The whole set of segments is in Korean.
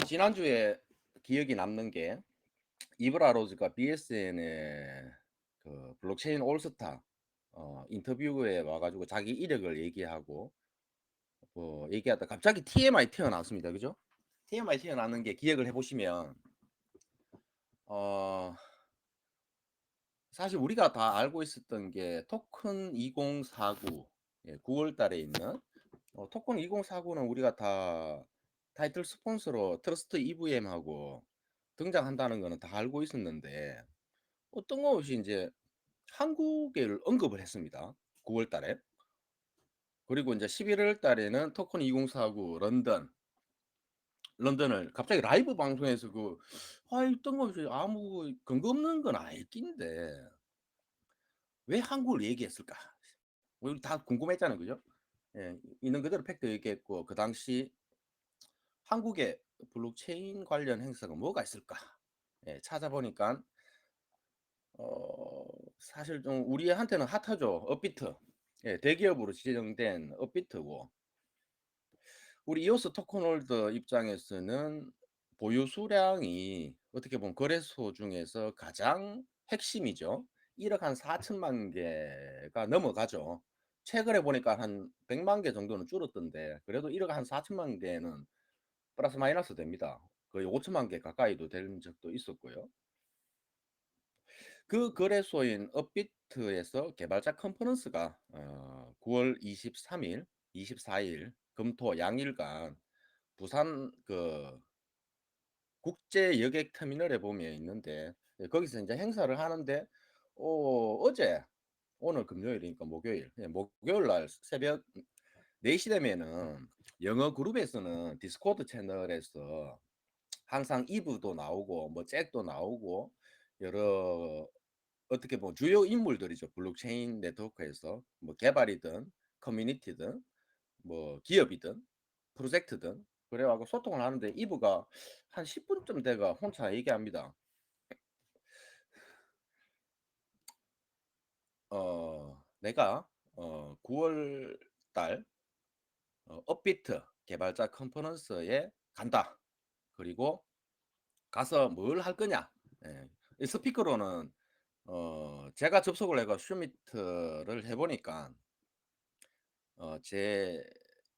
지난주에 기억이 남는 게 이브라 로즈가 BSN의 그 블록체인 올스타 인터뷰에 와가지고 자기 이력을 얘기하고 얘기하다 갑자기 TMI 튀어나왔습니다. 그죠? TMI 튀어나오는 게 기억을 해보시면 어, 사실 우리가 다 알고 있었던 게 토큰 2049 9월 달에 있는 토큰 2049는 우리가 다 타이틀 스폰서로 트러스트 EVM하고 등장한다는 거는 다 알고 있었는데 뜬금없이 이제 한국을 언급을 했습니다. 9월 달에. 그리고 이제 11월 달에는 토큰 2049 런던을 갑자기 라이브 방송에서 뜬금없이 아무 근거 없는 건 알긴데 왜 한국을 얘기했을까? 우리 다 궁금했잖아요. 그죠? 예, 있는 그대로 팩트 얘기했고 그 당시 한국의 블록체인 관련 행사가 뭐가 있을까? 예, 찾아보니까 어, 사실 좀 우리한테는 핫하죠. 업비트. 예, 대기업으로 지정된 업비트고 우리 이오스 토큰홀더 입장에서는 보유 수량이 어떻게 보면 거래소 중에서 가장 핵심이죠. 1억 한 4천만 개가 넘어가죠. 최근에 보니까 한 100만 개 정도는 줄었던데 그래도 1억 한 4천만 개는 플러스 마이너스 됩니다. 거의 5천만 개 가까이도 된 적도 있었고요. 그 거래소인 업비트에서 개발자 컨퍼런스가 9월 23일, 24일 금토 양일간 부산 그 국제 여객 터미널에 보면 있는데 거기서 이제 행사를 하는데 어제 오늘 금요일이니까 목요일 목요일 날 새벽 4시 되면은 영어 그룹에서는 디스코드 채널에서 항상 이브도 나오고 뭐 잭도 나오고 여러 어떻게 보면 주요 인물들이죠. 블록체인 네트워크에서 뭐 개발이든 커뮤니티든 뭐 기업이든 프로젝트든 그래가지고 소통을 하는데 이브가 한 10분쯤 돼가 혼자 얘기합니다. 내가 9월 달 업비트 개발자 컨퍼런스에 간다. 그리고 가서 뭘 할 거냐. 예. 이 스피커로는 제가 접속을 해가 슈미트를 해보니까 제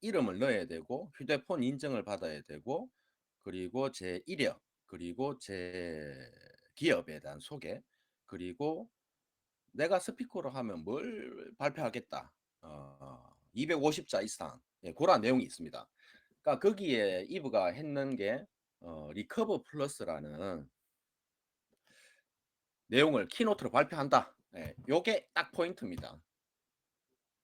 이름을 넣어야 되고 휴대폰 인증을 받아야 되고 그리고 제 이력 그리고 제 기업에 대한 소개 그리고 내가 스피커로 하면 뭘 발표하겠다 250자 이상 그런 내용이 있습니다. 그러니까 거기에 이브가 했는 게 리커버 플러스라는 내용을 키노트로 발표한다. 요게 딱 포인트입니다.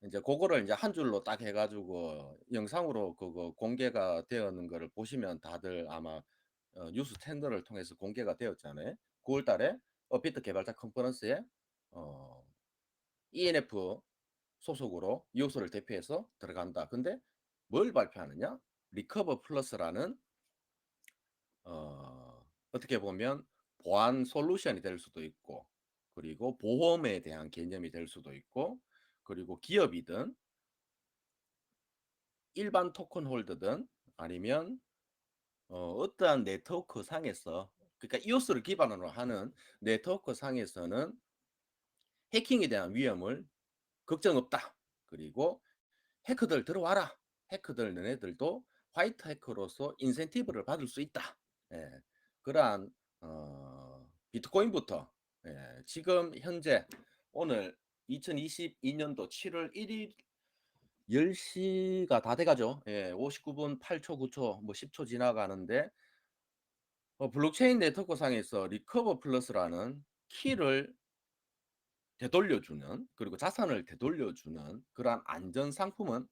이제 그거를 이제 한 줄로 딱 해가지고 영상으로 그거 공개가 되었는 거를 보시면 다들 아마 뉴스 채널을 통해서 공개가 되었잖아요. 9월 달에 업비트 개발자 컨퍼런스에 어, ENF 소속으로 이오스를 대표해서 들어간다. 근데 뭘 발표하느냐? 리커버 플러스라는 어떻게 보면 보안 솔루션이 될 수도 있고 그리고 보험에 대한 개념이 될 수도 있고 그리고 기업이든 일반 토큰 홀더든 아니면 어떠한 네트워크 상에서 그러니까 이오스를 기반으로 하는 네트워크 상에서는 해킹에 대한 위험을 걱정 없다. 그리고 해커들 들어와라. 해커들 너네들도 화이트 해커로서 인센티브를 받을 수 있다. 예, 그러한 비트코인부터 지금 현재 오늘 2022년도 7월 1일 10시가 다 돼가죠. 59분 8초 9초 뭐 10초 지나가는데 블록체인 네트워크 상에서 리커버 플러스라는 키를 되돌려주는 그리고 자산을 되돌려주는 그러한 안전 상품은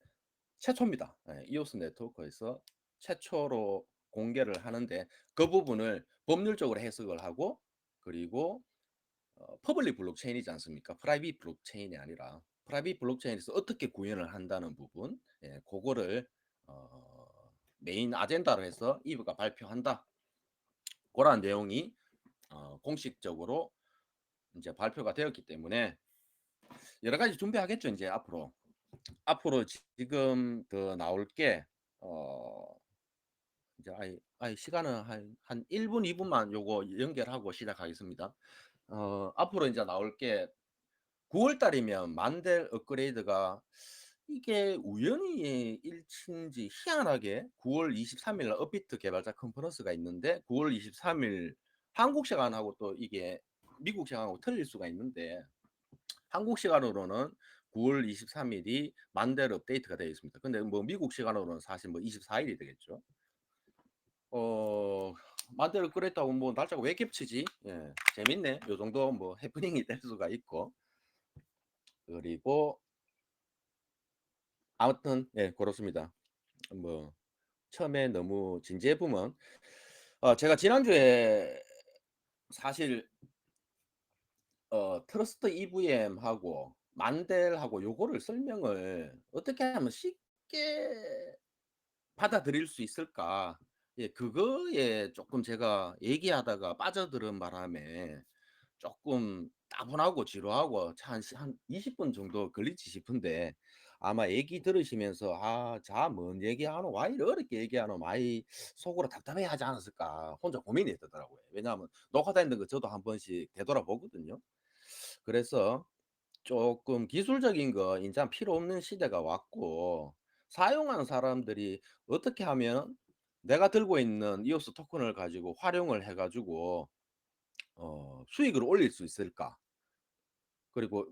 최초입니다. 이오스 네트워크에서 최초로 공개를 하는데 그 부분을 법률적으로 해석을 하고 그리고 퍼블릭 블록체인이지 않습니까? 프라이빗 블록체인이 아니라 프라이빗 블록체인에서 어떻게 구현을 한다는 부분 그거를 메인 아젠다로 해서 이브가 발표한다. 그런 내용이 공식적으로 이제 발표가 되었기 때문에 여러 가지 준비하겠죠. 이제 앞으로 지금 더 나올 게 이제 시간은 한 1 분, 2 분만 요거 연결하고 시작하겠습니다. 앞으로 인제 나올 게 9월 달이면 만델 업그레이드가 이게 우연히 일치인지 희한하게 9월 23일 날 업비트 개발자 컨퍼런스가 있는데 9월 23일 한국 시간하고 또 이게 미국 시간하고 틀릴 수가 있는데 한국 시간으로는 9월 23 일이 만델 업데이트가 되어 있습니다. 근데 뭐 미국 시간으로는 사실 뭐 24 일이 되겠죠. 어 만델 업그레이드하고 뭐 날짜가 왜 겹치지? 예. 재밌네. 요 정도 뭐 해프닝이 될 수가 있고. 그리고 아무튼 예 그렇습니다. 뭐 처음에 너무 진지해 보면 제가 지난주에 사실 트러스트 EVM하고 만델하고 요거를 설명을 어떻게 하면 쉽게 받아들일 수 있을까? 예 그거에 쪼끔 제가 얘기하다가 빠져들은 바람에 쪼끔 따분하고 지루하고 차 한 20분 정도 걸리지 싶은데 아마 얘기 들으시면서 '아 자 뭔 얘기하노? 와 이래 어렵게 얘기하노?' 많이 속으로 답답해하지 않았을까 혼자 고민이 되더라고요. 왜냐하면 녹화되어 있는 거 저도 한 번씩 되돌아보거든요. 그래서 쪼끔 기술적인 거 인제 필요 없는 시대가 왔고 사용하는 사람들이 어떻게 하면 내가 들고 있는 이오스 토큰을 가지고 활용을 해 가지고 수익을 올릴 수 있을까? 그리고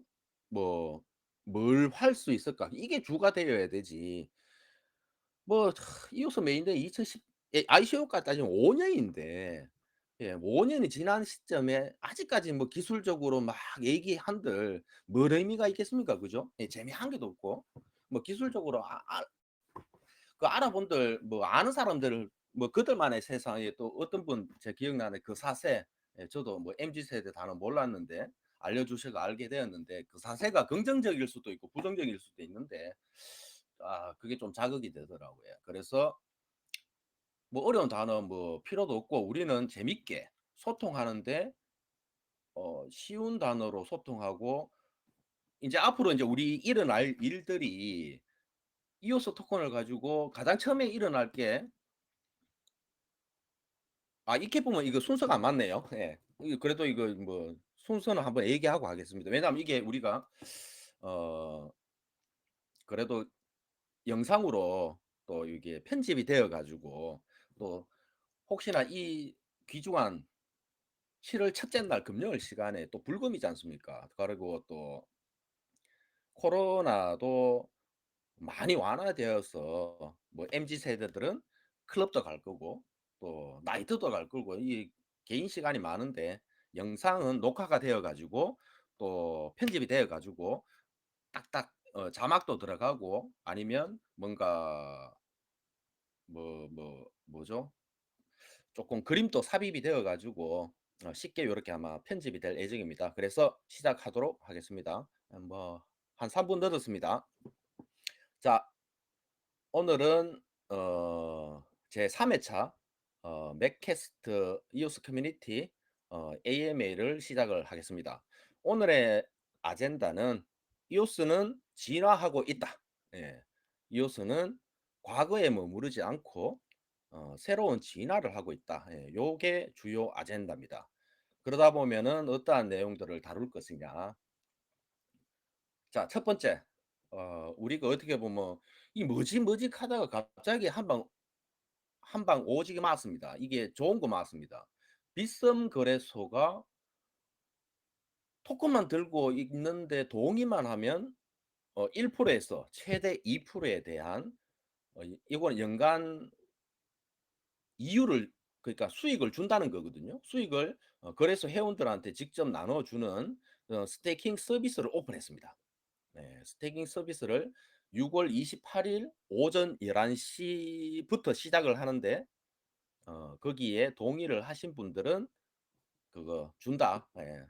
뭐 뭘 할 수 있을까? 이게 주가 되어야 되지. 뭐 이오스 메인데 2010 ICO까지 따지면 5 년인데 예 5 년이 지난 시점에 아직까지 뭐 기술적으로 막 얘기한들 뭘 의미가 있겠습니까? 그죠? 예 재미한 개도 없고. 뭐 기술적으로 그 알아본들 뭐 아는 사람들을 뭐 그들만의 세상에 또 어떤 분 제 기억나는 그 사세 저도 뭐 MZ 세대 단어 몰랐는데 알려주셔서 알게 되었는데 그 사세가 긍정적일 수도 있고 부정적일 수도 있는데 그게 좀 자극이 되더라고요. 그래서 뭐 어려운 단어 뭐 필요도 없고 우리는 재밌게 소통하는데 쉬운 단어로 소통하고 인제 앞으로 인제 우리 일어날 일들이 이오스 토큰을 가지고 가장 처음에 일어날 게 이렇게 보면 이거 순서가 안 맞네요. 예. 이거 그래도 이거 뭐 순서는 한번 얘기하고 하겠습니다. 왜냐하면 이게 우리가 어 그래도 영상으로 또 이게 편집이 되어 가지고 또 혹시나 이 귀중한 7월 첫째 날 금요일 시간에 또 불금이지 않습니까? 그리고 또 코로나도 많이 완화되어서 뭐 MZ 세대들은 클럽도 갈 거고 또 나이트도 갈 거고 이 개인 시간이 많은데 영상은 녹화가 되어 가지고 또 편집이 되어 가지고 딱딱 자막도 들어가고 아니면 뭔가 뭐죠? 조금 그림도 삽입이 되어 가지고 쉽게 요렇게 아마 편집이 될 예정입니다. 그래서 시작하도록 하겠습니다. 뭐 한 3분 늦었습니다. 자 오늘은 제 3 회차 맥캐스트 이오스 커뮤니티 AMA를 시작을 하겠습니다. 오늘의 아젠다는 "이오스는 진화하고 있다." 예. "이오스는 과거에 머무르지 않고 새로운 진화를 하고 있다." 예. 요게 주요 아젠다입니다. 그러다 보면은 어떠한 내용들을 다룰 것이냐. 자 첫 번째 우리가 어떻게 보면 이 머직머직하다가 갑자기 한 방 오지게 맞았습니다. 이게 좋은 거 맞았습니다. 빗썸 거래소가 토큰만 들고 있는데 동의만 하면 1% 에서 최대 2%에 대한 이거는 연간 이율을 그러니까 수익을 준다는 거거든요. 수익을 거래소 회원들한테 직접 나눠 주는 스테이킹 서비스를 오픈했습니다. 네. 스테이킹 서비스를 6월 28일 오전 11 시부터 시작을 하는데 거기에 동의를 하신 분들은 그거 준다. 예.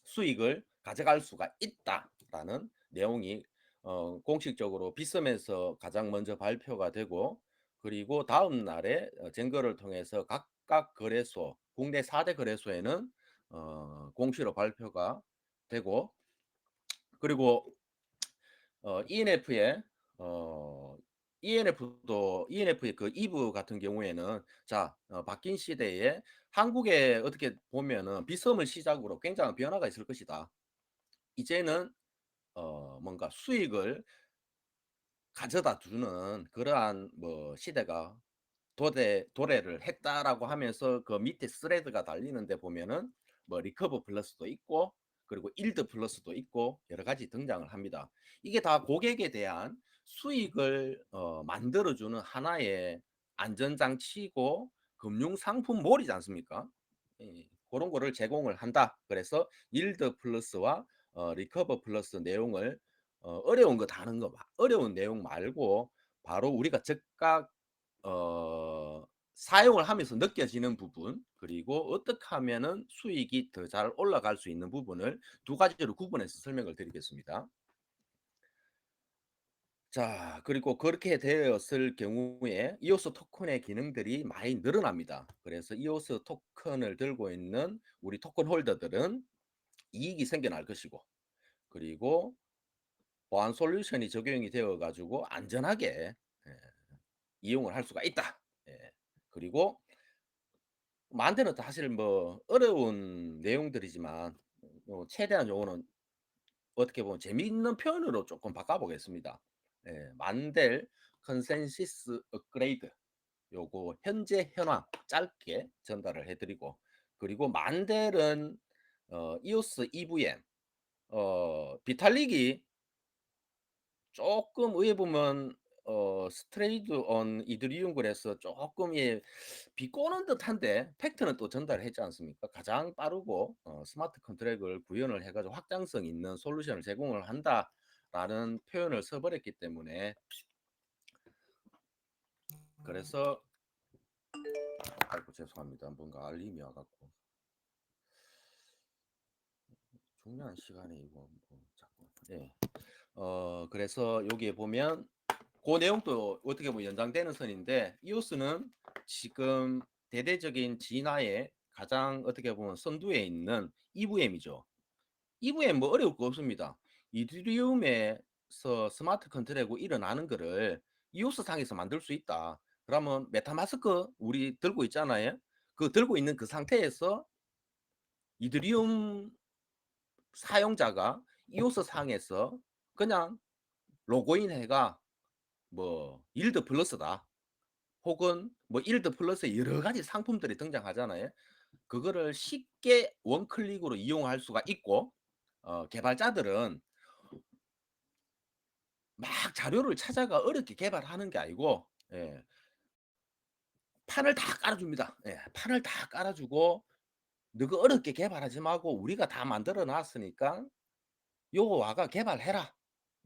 수익을 가져갈 수가 있다라는 내용이 공식적으로 빗썸에서 가장 먼저 발표가 되고 그리고 다음 날에 젠거를 통해서 각각 거래소 국내 4대 거래소에는 공시로 발표가 되고 그리고 ENF에 어 ENF의 그 이브 같은 경우에는 자 바뀐 시대에 한국에 어떻게 보면은 비섬을 시작으로 굉장한 변화가 있을 것이다. 이제는 뭔가 수익을 가져다 주는 그러한 뭐 시대가 도래를 했다라고 하면서 그 밑에 스레드가 달리는데 보면은 뭐 리커버 플러스도 있고 그리고 일드 플러스도 있고 여러 가지 등장을 합니다. 이게 다 고객에 대한 수익을 만들어주는 하나의 안전장치고 금융 상품몰이지 않습니까? 예, 그런 거를 제공을 한다. 그래서 일드 플러스와 리커버 플러스 내용을 어려운 거 다는 거 어려운 내용 말고 바로 우리가 즉각 사용을 하면서 느껴지는 부분 그리고 어떻게 하면은 수익이 더 잘 올라갈 수 있는 부분을 두 가지로 구분해서 설명을 드리겠습니다. 자, 그리고 그렇게 되었을 경우에 이오스 토큰의 기능들이 많이 늘어납니다. 그래서 이오스 토큰을 들고 있는 우리 토큰 홀더들은 이익이 생겨날 것이고 그리고 보안 솔루션이 적용이 되어 가지고 안전하게 예, 이용을 할 수가 있다. 예. 그리고 만드는 사실 뭐 어려운 내용들이지만 최대한 요거는 어떻게 보면 재미있는 표현으로 조금 바꿔보겠습니다. 예, 만델 컨센시스 업그레이드 요거 현재 현황 짧게 전달을 해드리고 그리고 만델은 이오스 EVM 비탈릭이 조금 의회 보면 스트레이트 온 이더리움 그래서 조금 예 비꼬는 듯한데 팩트는 또 전달했지 않습니까? 가장 빠르고 스마트 컨트랙을 구현을 해가지고 확장성 있는 솔루션을 제공을 한다라는 표현을 써버렸기 때문에 그래서 아이고 죄송합니다. 뭔가 알림이 와갖고 중요한 시간에 이거 뭐 자꾸 예. 그래서 여기에 보면 그 내용도 어떻게 보면 연장되는 선인데 이오스는 지금 대대적인 진화의 가장 어떻게 보면 선두에 있는 EVM이죠. EVM 뭐 어려울 거 없습니다. 이더리움에서 스마트 컨트롤이 일어나는 거를 이오스 상에서 만들 수 있다. 그러면 메타마스크 우리 들고 있잖아요. 그 들고 있는 그 상태에서 이더리움 사용자가 이오스 상에서 그냥 로그인 해가 뭐 일드 플러스다. 혹은 뭐 일드 플러스 여러 가지 상품들이 등장하잖아요. 그거를 쉽게 원클릭으로 이용할 수가 있고 개발자들은 막 자료를 찾아가 어렵게 개발하는 게 아니고 예, 판을 다 깔아줍니다. 예, 판을 다 깔아주고 너가 어렵게 개발하지 말고 우리가 다 만들어 놨으니까 요거 와가 개발해라.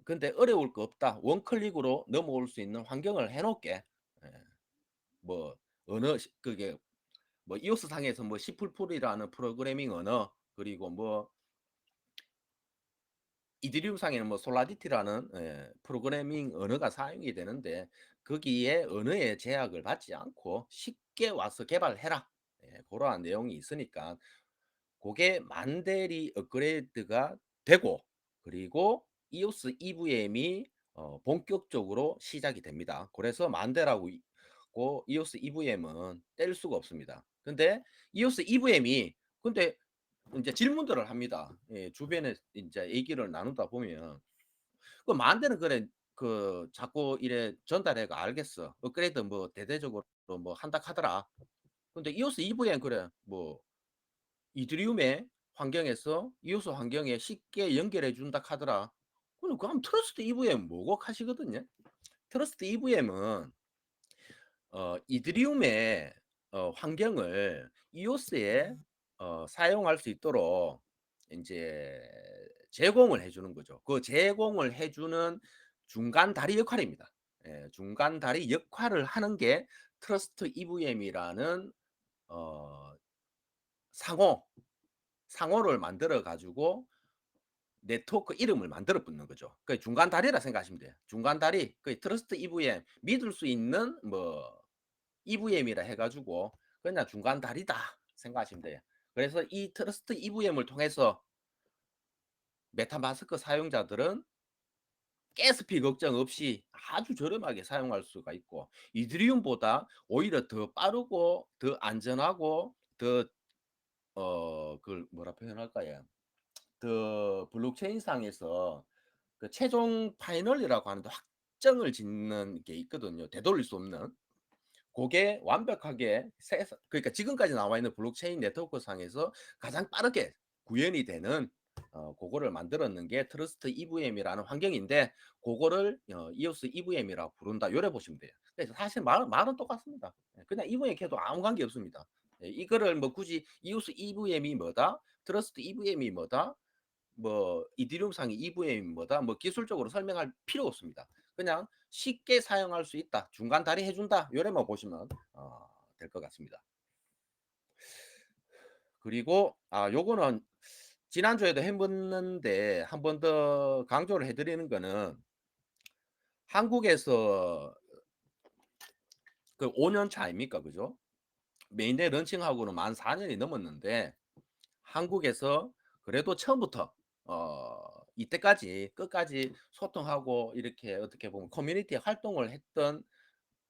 근데 어려울 거 없다. 원클릭으로 넘어올 수 있는 환경을 해놓을게. 예, 뭐 언어 그게 뭐 이오스 상에서 뭐 C++이라는 프로그래밍 언어 그리고 뭐 이더리움 상에는 뭐 솔라디티라는 프로그래밍 언어가 사용이 되는데 거기에 언어의 제약을 받지 않고 쉽게 와서 개발해라. 예, 그러한 내용이 있으니까 그게 만델이 업그레이드가 되고 그리고 이오스 EVM이 본격적으로 시작이 됩니다. 그래서 만델하고 이오스 EVM은 뗄 수가 없습니다. 근데 이오스 EVM이 근데 이제 질문들을 합니다. 예, 주변에 이제 얘기를 나누다 보면 그 만대는 그래 그 자꾸 이래 전달해가 알겠어. 업그레이드 뭐 대대적으로 뭐 한다 하더라. 근데 이오스 EVM 그래 뭐 이드리움의 환경에서 이오스 환경에 쉽게 연결해 준다 하더라. 그럼 트러스트 EVM 뭐고 하시거든요. 트러스트 EVM은 이드리움의 환경을 이오스에 사용할 수 있도록 이제 제공을 해주는 거죠. 그 제공을 해주는 중간 다리 역할입니다. 예, 중간 다리 역할을 하는 게 트러스트 EVM이라는 어, 상호 상호를 만들어 가지고 네트워크 이름을 만들어 붙는 거죠. 그 중간 다리라 생각하시면 돼요. 중간 다리, 그 트러스트 EVM 믿을 수 있는 뭐 EVM이라 해가지고 그냥 중간 다리다 생각하시면 돼요. 그래서 이 트러스트 EVM을 통해서 메타마스크 사용자들은 가스비 걱정 없이 아주 저렴하게 사용할 수가 있고, 이더리움보다 오히려 더 빠르고 더 안전하고 더 그걸 뭐라 표현할까요? 더 블록체인상에서 그 최종 파이널이라고 하는데 확정을 짓는 게 있거든요, 되돌릴 수 없는. 고게 완벽하게 그러니까 지금까지 나와 있는 블록체인 네트워크 상에서 가장 빠르게 구현이 되는 고거를 만들었는 게 트러스트 EVM이라는 환경인데, 고거를 EOS EVM이라고 부른다, 요래 보시면 돼요. 그래서 사실 말은 똑같습니다. 예, 그냥 EVM 해도 아무 관계 없습니다. 예, 이거를 뭐 굳이 EOS EVM이 뭐다, 트러스트 EVM이 뭐다, 뭐 이더리움상의 EVM이 뭐다, 뭐 기술적으로 설명할 필요 없습니다. 그냥 쉽게 사용할 수 있다, 중간 다리 해준다, 요래만 보시면 될 것 같습니다. 그리고 요거는 지난주에도 해봤는데 한 번 더 강조를 해드리는 거는, 한국에서 그 5년 차 아닙니까, 그죠? 메인넷 런칭하고는 만 4년이 넘었는데, 한국에서 그래도 처음부터 이때까지 끝까지 소통하고 이렇게 어떻게 보면 커뮤니티 활동을 했던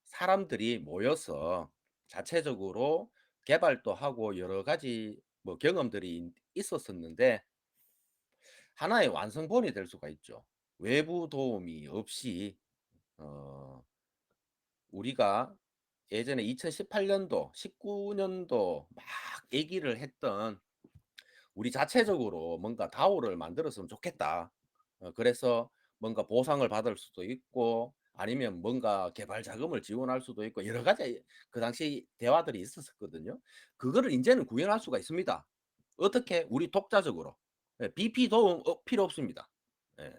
사람들이 모여서 자체적으로 개발도 하고 여러 가지 뭐 경험들이 있었었는데, 하나의 완성본이 될 수가 있죠. 외부 도움이 없이 어 우리가 예전에 2018년도, 19년도 막 얘기를 했던, 우리 자체적으로 뭔가 다오를 만들었으면 좋겠다. 그래서 뭔가 보상을 받을 수도 있고 아니면 뭔가 개발 자금을 지원할 수도 있고 여러 가지 그 당시 대화들이 있었거든요. 그거를 인제는 구현할 수가 있습니다. 어떻게? 우리 독자적으로. 예, BP 도움 필요 없습니다. 예.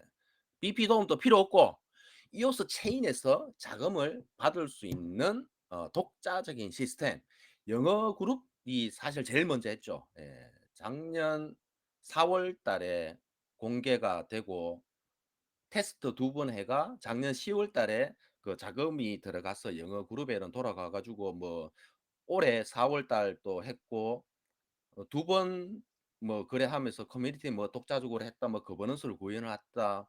BP 도움도 필요 없고 이오스 체인에서 자금을 받을 수 있는 독자적인 시스템. 영어 그룹이 사실 제일 먼저 했죠. 예. 작년 4월 달에 공개가 되고 테스트 2번 해가 작년 10월 달에 그 자금이 들어가서 영어 그룹에는 돌아가 가지고 뭐 올해 4월 달 또 했고, 2번 뭐 그래 하면서 커뮤니티 뭐 독자적으로 했다, 뭐 거버넌스를 구현을 했다.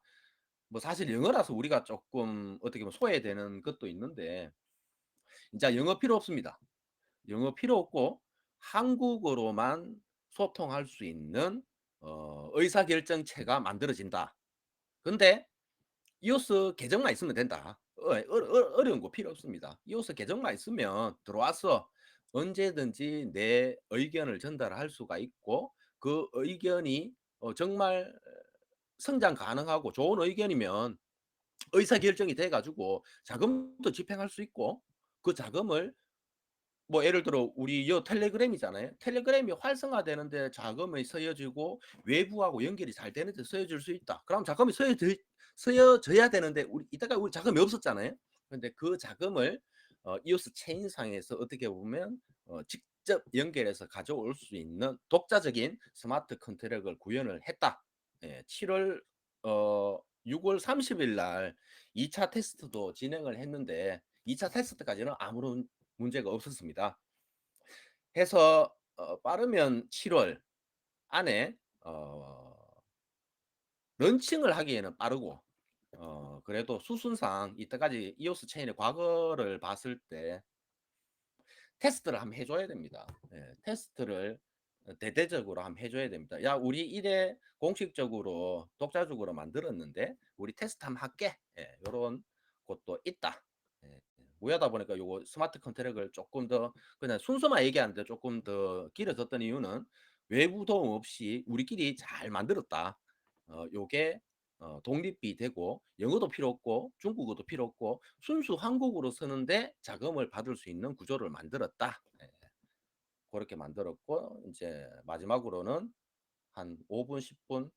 뭐 사실 영어라서 우리가 조금 어떻게 보면 소외되는 것도 있는데, 인제 영어 필요 없습니다. 영어 필요 없고 한국어로만 소통할 수 있는 의사결정체가 만들어진다. 근데 이오스 계정만 있으면 된다. 어려운 거 필요 없습니다. 이오스 계정만 있으면 들어와서 언제든지 내 의견을 전달할 수가 있고, 그 의견이 정말 성장 가능하고 좋은 의견이면 의사결정이 돼 가지고 자금도 집행할 수 있고, 그 자금을 뭐 예를 들어 우리 텔레그램이잖아요. 텔레그램이 활성화되는데 자금이 쓰여지고 외부하고 연결이 잘 되는데 쓰여질 수 있다. 그럼 자금이 쓰여져야 되는데 우리 이때까지 우리 자금이 없었잖아요. 근데 그 자금을 이오스 체인상에서 어떻게 보면 직접 연결해서 가져올 수 있는 독자적인 스마트 컨트랙을 구현을 했다. 예, 7월 6월 30일 날 2차 테스트도 진행을 했는데 2차 테스트까지는 아무런 문제가 없었습니다. 해서 빠르면 7월 안에 런칭을 하기에는 빠르고, 그래도 수순상 이때까지 이오스 체인의 과거를 봤을 때 테스트를 한번 해 줘야 됩니다. 예. 테스트를 대대적으로 한번 해 줘야 됩니다. "야 우리 이래 공식적으로 독자적으로 만들었는데 우리 테스트 한번 할게." 예. 요런 것도 있다. 예. 무리하다 보니까 요거 스마트 컨트랙을 쪼끔 더 그냥 순서만 얘기하는데 쪼끔 더 길어졌던 이유는 외부 도움 없이 우리끼리 잘 만들었다. 요게 독립이 되고 영어도 필요 없고 중국어도 필요 없고 순수 한국어로 쓰는데 자금을 받을 수 있는 구조를 만들었다. 예. 고렇게 만들었고 인제 마지막으로는 한 5 분, 10분,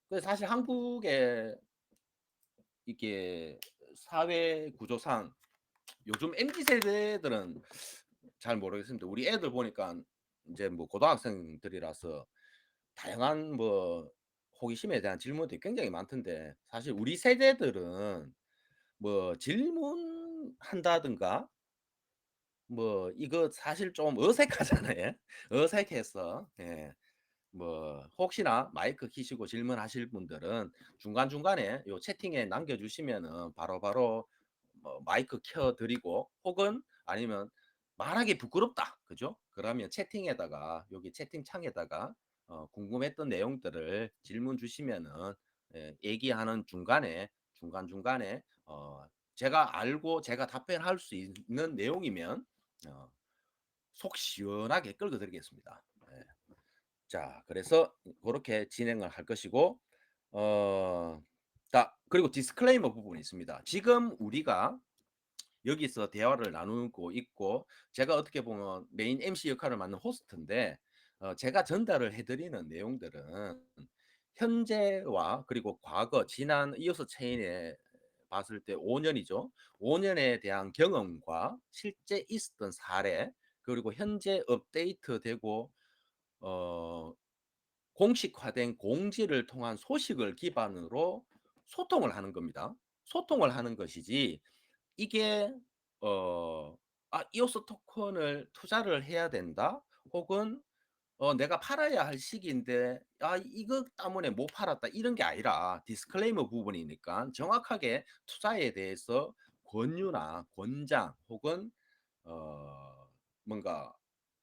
그 사실 한국의 이게 사회 구조상 요즘 MZ 세대들은 잘 모르겠습니다. 우리 애들 보니까 인제 뭐 고등학생들이라서 다양한 뭐 호기심에 대한 질문들이 굉장히 많던데, 사실 우리 세대들은 뭐 질문한다든가 뭐 이거 사실 좀 어색하잖아요. 어색해서 예. 뭐 혹시나 마이크 키시고 질문하실 분들은 중간중간에 요 채팅에 남겨주시면은 바로바로 뭐 마이크 켜 드리고, 혹은 아니면 말하기 부끄럽다. 그죠? 그러면 채팅에다가, 여기 채팅창에다가 궁금했던 내용들을 질문 주시면은, 예, 얘기하는 중간에 중간중간에 제가 알고 제가 답변할 수 있는 내용이면 어, 속 시원하게 끌어 드리겠습니다. 예. 자, 그래서 그렇게 진행을 할 것이고, 어, 자, 그리고 디스클레이머 부분이 있습니다. 지금 우리가 여기서 대화를 나누고 있고, 제가 어떻게 보면 메인 MC 역할을 맡는 호스트인데, 제가 전달을 해드리는 내용들은 현재와 그리고 과거, 지난 이어서 체인에 봤을 때 5년이죠. 5년에 대한 경험과 실제 있었던 사례, 그리고 현재 업데이트되고 어, 공식화된 공지를 통한 소식을 기반으로 소통을 하는 겁니다. 소통을 하는 것이지, 이게 어, 이오스 토큰을 투자를 해야 된다, 혹은 내가 팔아야 할 시기인데 이거 때문에 못 팔았다, 이런 게 아니라 디스클레이머 부분이니까 정확하게 투자에 대해서 권유나 권장, 혹은 뭔가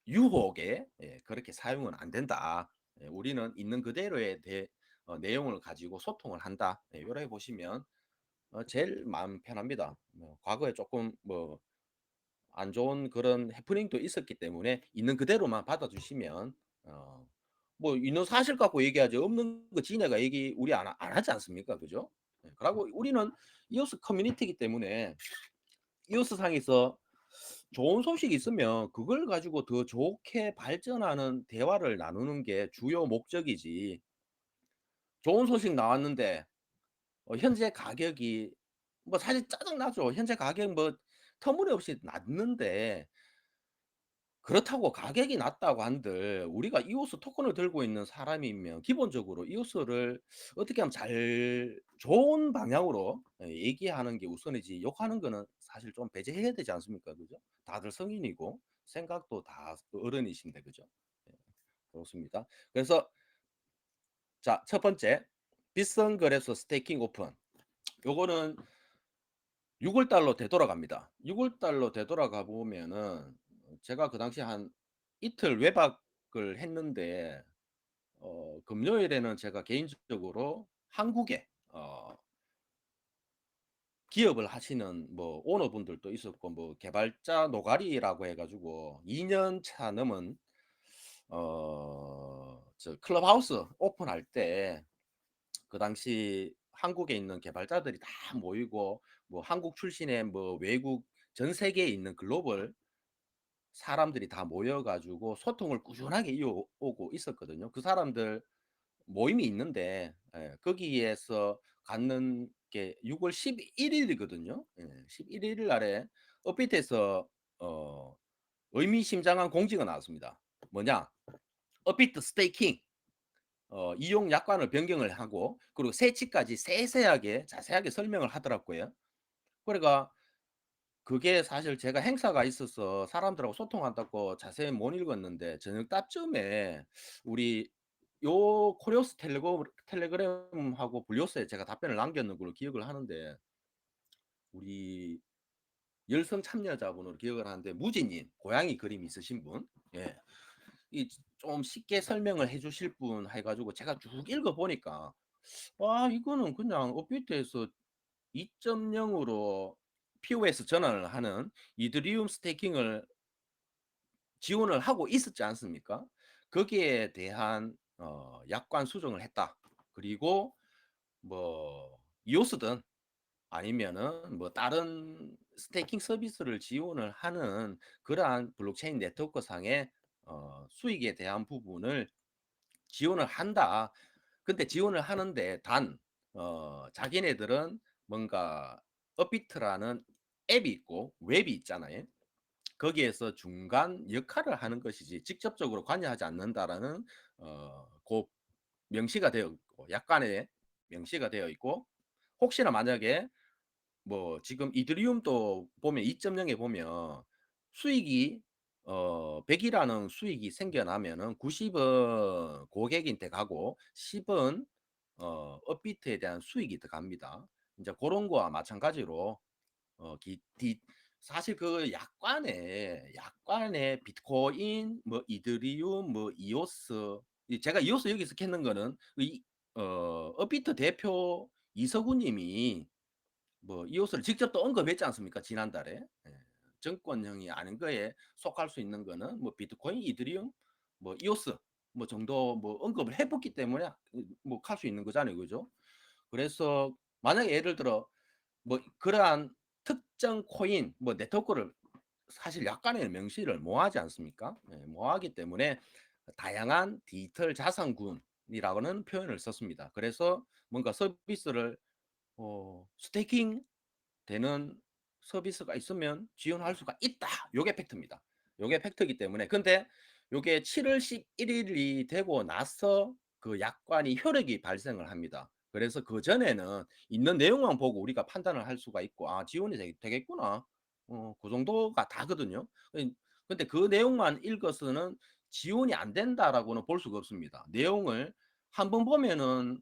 유혹에, 예, 그렇게 사용은 안 된다. 예, 우리는 있는 그대로의 내용을 가지고 소통을 한다. 예, 이렇게 보시면 제일 마음 편합니다. 과거에 조금 뭐 안 좋은 그런 해프닝도 있었기 때문에 있는 그대로만 받아주시면, 어, 뭐 있는 사실 갖고 얘기하지, 없는 거 지네가 얘기 우리 안 하지 않습니까? 그죠? 예, 그리고 우리는 이오스 커뮤니티이기 때문에 이오스 상에서 좋은 소식이 있으면 그걸 가지고 더 좋게 발전하는 대화를 나누는 게 주요 목적이지, 좋은 소식 나왔는데 현재 가격이 뭐 사실 짜증나죠. 현재 가격 뭐 터무니없이 낮는데, 그렇다고 가격이 낮다고 한들 우리가 이오스 토큰을 들고 있는 사람이면 기본적으로 이오스를 어떻게 하면 잘 좋은 방향으로 얘기하는 게 우선이지, 욕하는 거는 사실 좀 배제해야 되지 않습니까? 그죠? 다들 성인이고 생각도 다 어른이신데, 그죠? 예, 그렇습니다. 그래서 자, 첫 번째, 빗선 거래소 스테이킹 오픈. 요거는 6월 달로 되돌아갑니다. 6월 달로 되돌아가 보면은 제가 그 당시에 한 이틀 외박을 했는데, 금요일에는 제가 개인적으로 한국에 기업을 하시는 뭐 오너분들도 있었고, 뭐 개발자 노가리라고 해 가지고 2년 차 넘은 저 클럽하우스 오픈할 때, 그 당시 한국에 있는 개발자들이 다 모이고, 뭐 한국 출신의 뭐 외국 전 세계에 있는 글로벌 사람들이 다 모여 가지고 소통을 꾸준하게 이어오고 있었거든요. 그 사람들 모임이 있는데, 예, 거기에서 갖는 게 6월 11일이거든요. 예, 11일 날에 업비트에서 어, 의미심장한 공지가 나왔습니다. 뭐냐? 업비트 스테이킹 이용 약관을 변경을 하고, 그리고 세치까지 세세하게 자세하게 설명을 하더라고요. 그러니까 그게 사실 제가 행사가 있어서 사람들하고 소통한다고 자세히 못 읽었는데, 저녁 때쯤에 우리 요 코리오스 텔레그램하고 블리오스에 제가 답변을 남겼는 걸로 기억을 하는데, 우리 열성 참여자분으로 기억을 하는데, 무진님 고양이 그림 있으신 분, 예, 이 좀 쉽게 설명을 해주실 분 해가지고 제가 쭉 읽어보니까, 이거는 그냥 업비트에서 2.0으로 POS 전환을 하는 이더리움 스테이킹을 지원을 하고 있었지 않습니까? 거기에 대한 약관 수정을 했다. 그리고 뭐 이오스든 아니면은 뭐 다른 스테이킹 서비스를 지원을 하는 그러한 블록체인 네트워크 상의 수익에 대한 부분을 지원을 한다. 근데 지원을 하는데 단 자기네들은 뭔가 업비트라는 앱이 있고 웹이 있잖아요. 거기에서 중간 역할을 하는 것이지 직접적으로 관여하지 않는다라는 그 명시가 되어 있고, 약관에 명시가 되어 있고, 혹시나 만약에 뭐 지금 이더리움도 보면 2.0에 보면 수익이 100이라는 수익이 생겨나면은 90은 고객한테 가고 10은 업비트에 대한 수익이 들어갑니다. 이제 고런 거와 마찬가지로 어 기 디 사실 그 약관에 비트코인 뭐 이더리움 뭐 이오스, 제가 이오스 여기서 켰는 거는 업비트 대표 이서구 님이 뭐 이오스를 직접 또 언급했지 않습니까? 지난달에. 예. 정권형이 아닌 거에 속할 수 있는 거는 뭐 비트코인, 이더리움, 뭐 이오스 뭐 정도 뭐 언급을 해 봤기 때문에 뭐 할 수 있는 거잖아요. 그죠? 그래서 만약에 예를 들어 뭐 그러한 특정 코인 뭐 네트워크를 사실 약간의 명시를 못 하지 않습니까? 예, 못 하기 때문에 다양한 디지털 자산군이라고는 표현을 썼습니다. 그래서 뭔가 서비스를 스테이킹 되는 서비스가 있으면 지원할 수가 있다. 요게 팩트입니다. 요게 팩트이기 때문에, 근데 요게 7월 11 일이 되고 나서 그 약관이 효력이 발생을 합니다. 그래서 그전에는 있는 내용만 보고 우리가 판단을 할 수가 있고 '아 지원이 되겠구나.' 그 정도가 다거든요. 근데 그 내용만 읽어서는 '지원이 안 된다.'라고는 볼 수가 없습니다. 내용을 한번 보면은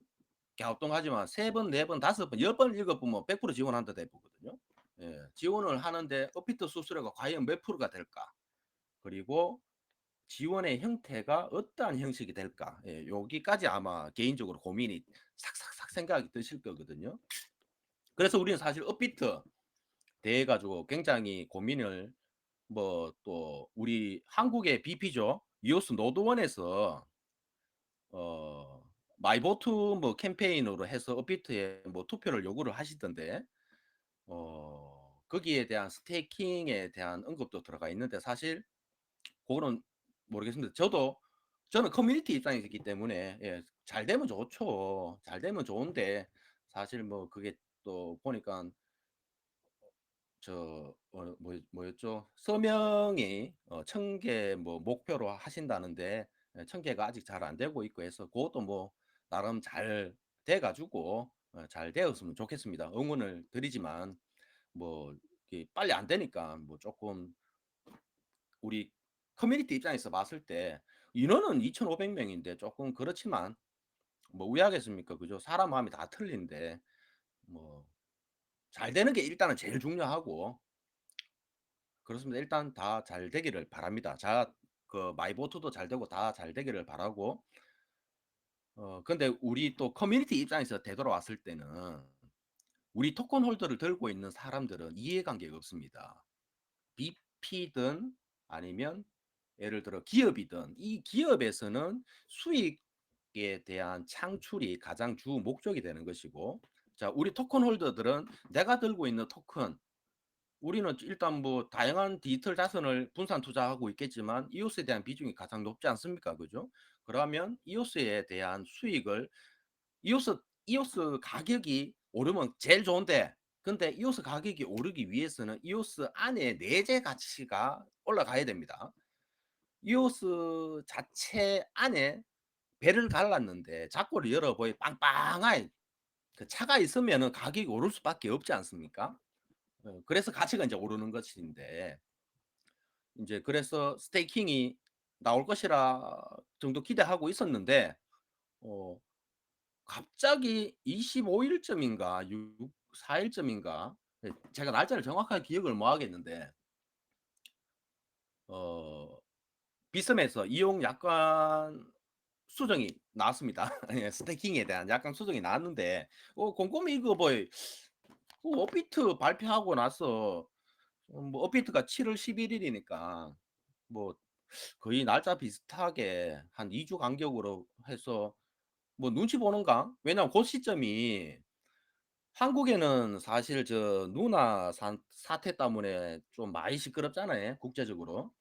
갸우뚱하지만 3 번, 4 번, 5 번, 10 번을 읽어보면 100% 지원한다 돼 보거든요. 예. 지원을 하는데 업비트 수수료가 과연 몇 프로가 될까? 그리고 지원의 형태가 어떠한 형식이 될까? 예. 여기까지 아마 개인적으로 고민이 삭삭삭 생각이 드실 거거든요. 그래서 우리는 사실 업비트 대해 가지고 굉장히 고민을, 뭐 또 우리 한국의 BP죠. 이오스 노드원에서 어 마이보트 뭐 캠페인으로 해서 업비트에 뭐 투표를 요구를 하시던데, 거기에 대한 스테이킹에 대한 언급도 들어가 있는데 사실 그거는 모르겠습니다. 저는 커뮤니티 입장이기 때문에 예 잘 되면 좋죠. 잘 되면 좋은데 사실 뭐 그게 또 보니까 뭐였죠? 서명이 1,000개 뭐 목표로 하신다는데, 예 1,000개가 아직 잘 안 되고 있고 해서 그것도 뭐 나름 잘 돼 가지고 잘 되었으면 좋겠습니다. 응원을 드리지만 뭐 이게 빨리 안 되니까 뭐 쪼끔 우리 커뮤니티 입장에서 봤을 때 인원은 2,500 명인데 쪼끔 그렇지만 뭐 왜 하겠습니까? 그죠? 사람 마음이 다 틀린데 뭐 잘 되는 게 일단은 제일 중요하고, 그렇습니다. 일단 다 잘 되기를 바랍니다. 마이보트도 잘 되고 다 잘 되기를 바라고, 근데 우리 또 커뮤니티 입장에서 되돌아왔을 때는 우리 토큰 홀더를 들고 있는 사람들은 이해관계가 없습니다. BP든 아니면 예를 들어 기업이든, 이 기업에서는 수익에 대한 창출이 가장 주 목적이 되는 것이고, 자 우리 토큰 홀더들은 내가 들고 있는 토큰, 우리는 일단 뭐 다양한 디지털 자산을 분산 투자하고 있겠지만 이오스에 대한 비중이 가장 높지 않습니까? 그죠? 그러면 이오스에 대한 수익을, 이오스 이오스 가격이 오르면 제일 좋은데, 근데 이오스 가격이 오르기 위해서는 이오스 안에 내재 가치가 올라가야 됩니다. 이오스 자체 안에 배를 갈랐는데 자꾸를 열어보이 빵빵하게 그 차가 있으면은 가격이 오를 수밖에 없지 않습니까? 그래서 가치가 인제 오르는 것인데, 인제 그래서 스테이킹이 나올 것이라 정도 기대하고 있었는데 어 갑자기 25 일쯤인가 4 일쯤인가, 예 제가 날짜를 정확하게 기억을 못 하겠는데 어 비스에서 이용 약관 수정이 나왔습니다. 예 스테이킹에 대한 약관 수정이 나왔는데 곰곰이 읽어 보이 업비트 발표하고 나서 뭐 업비트가 7월 11 일이니까 뭐 거의 날짜 비슷하게 한 2주 간격으로 해서 뭐 눈치 보는가? 왜냐면 고 시점이 한국에는 사실 저 누나 사태 때문에 좀 많이 시끄럽잖아요, 국제적으로.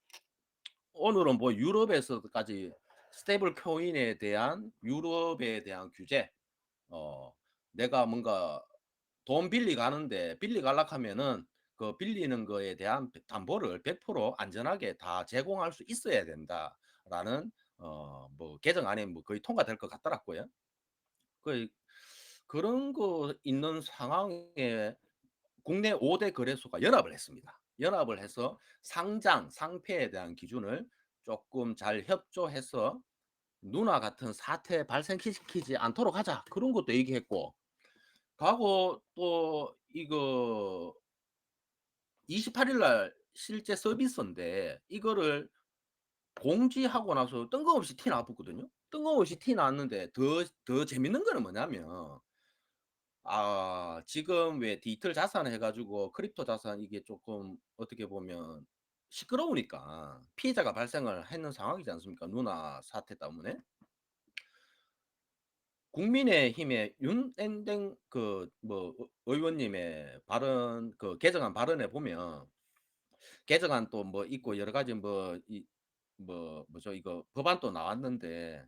오늘은 뭐 유럽에서까지 스테이블 코인에 대한 유럽에 대한 규제, 어 내가 뭔가 돈 빌리 가는데 빌리 갈라 하면은 그 빌리는 거에 대한 담보를 100% 안전하게 다 제공할 수 있어야 된다라는 뭐 개정안에 뭐 거의 통과될 것 같더라고요. 그 그런 거 있는 상황에 국내 5대 거래소가 연합을 했습니다. 연합을 해서 상장, 상폐에 대한 기준을 조금 잘 협조해서 누나 같은 사태 발생시키지 않도록 하자. 그런 것도 얘기했고. 가고 또 이거 28일 날 실제 서비스인데 이거를 공지하고 나서 뜬금없이 티 나왔거든요. 뜬금없이 티 났는데 더 재밌는 거는 뭐냐면 지금 왜 디지털 자산 해 가지고 크립토 자산 이게 조금 어떻게 보면 시끄러우니까 피해자가 발생을 했는 상황이지 않습니까? 누나 사태 때문에. 국민의힘의 윤엔댕 의원님의 발언 개정안 발언에 보면 개정안 또 뭐 있고 여러 가지 뭐죠 이거 법안 또 나왔는데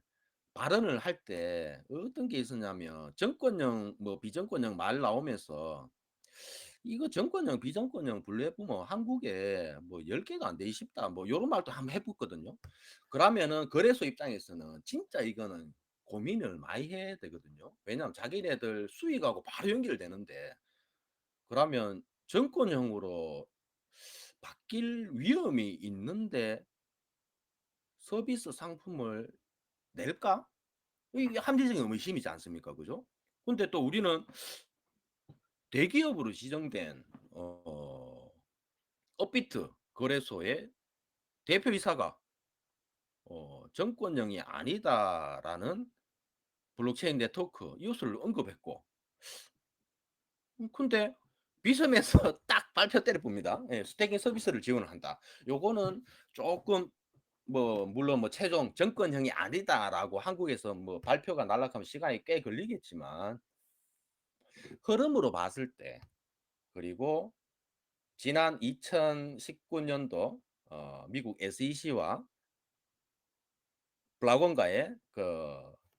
발언을 할 때 어떤 게 있었냐면 정권형 비정권형 말 나오면서 이거 정권형 비정권형 분류해 보면 한국에 뭐 10 개가 안 되기 쉽다 뭐 요런 말도 한번 해 봤거든요. 그러면은 거래소 입장에서는 진짜 이거는 고민을 많이 해야 되거든요. 왜냐하면 자기네들 수익하고 바로 연결되는데 그러면 정권형으로 바뀔 위험이 있는데 서비스 상품을 낼까? 이게 합리적인 의심이지 않습니까? 그죠? 근데 또 우리는 대기업으로 지정된 업비트 거래소의 대표이사가 "정권령이 아니다."라는 블록체인 네트워크 이것을 언급했고 근데 비섬에서 딱 발표 때려 봅니다. 예 스테이킹 서비스를 지원을 한다. 요거는 쪼끔 물론 최종 "정권형이 아니다."라고 한국에서 발표가 날락하면 시간이 꽤 걸리겠지만 흐름으로 봤을 때 그리고 지난 2019년도 미국 SEC와 블라건과의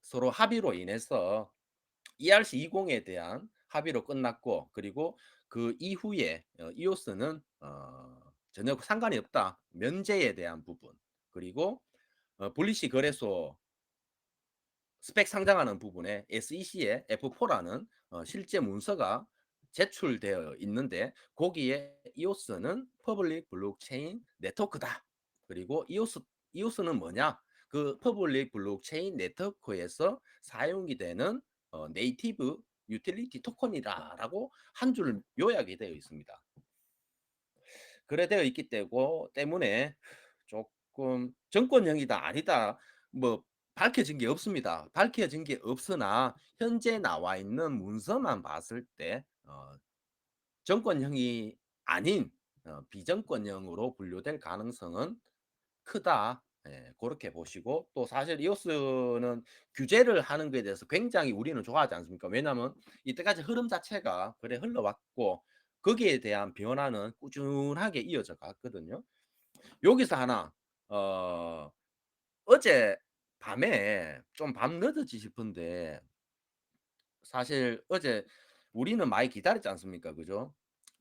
서로 합의로 인해서 ERC20에 대한 합의로 끝났고 그리고 그 이후에 이오스는 전혀 상관이 없다. 면제에 대한 부분 그리고 분리시 거래소 스펙 상장하는 부분에 SEC의 F4라는 실제 문서가 제출되어 있는데 거기에 이오스는 퍼블릭 블록체인 네트워크다. 그리고 이오스는 뭐냐? 그 퍼블릭 블록체인 네트워크에서 사용이 되는 네이티브 유틸리티 토큰이다라고 한 줄 요약이 되어 있습니다. 그래 되어 있기 때문에 조금 정권형이다 아니다 밝혀진 게 없습니다. 밝혀진 게 없으나 현재 나와 있는 문서만 봤을 때 정권형이 아닌 비정권형으로 분류될 가능성은 크다. 예, 그렇게 보시고 또 사실 이오스는 규제를 하는 것에 대해서 굉장히 우리는 좋아하지 않습니까? 왜냐하면 이때까지 흐름 자체가 그래 흘러왔고 거기에 대한 변화는 꾸준하게 이어져 갔거든요. 여기서 하나 어제 밤에 좀 밤늦었지 싶은데 사실 어제 우리는 많이 기다렸지 않습니까? 그죠?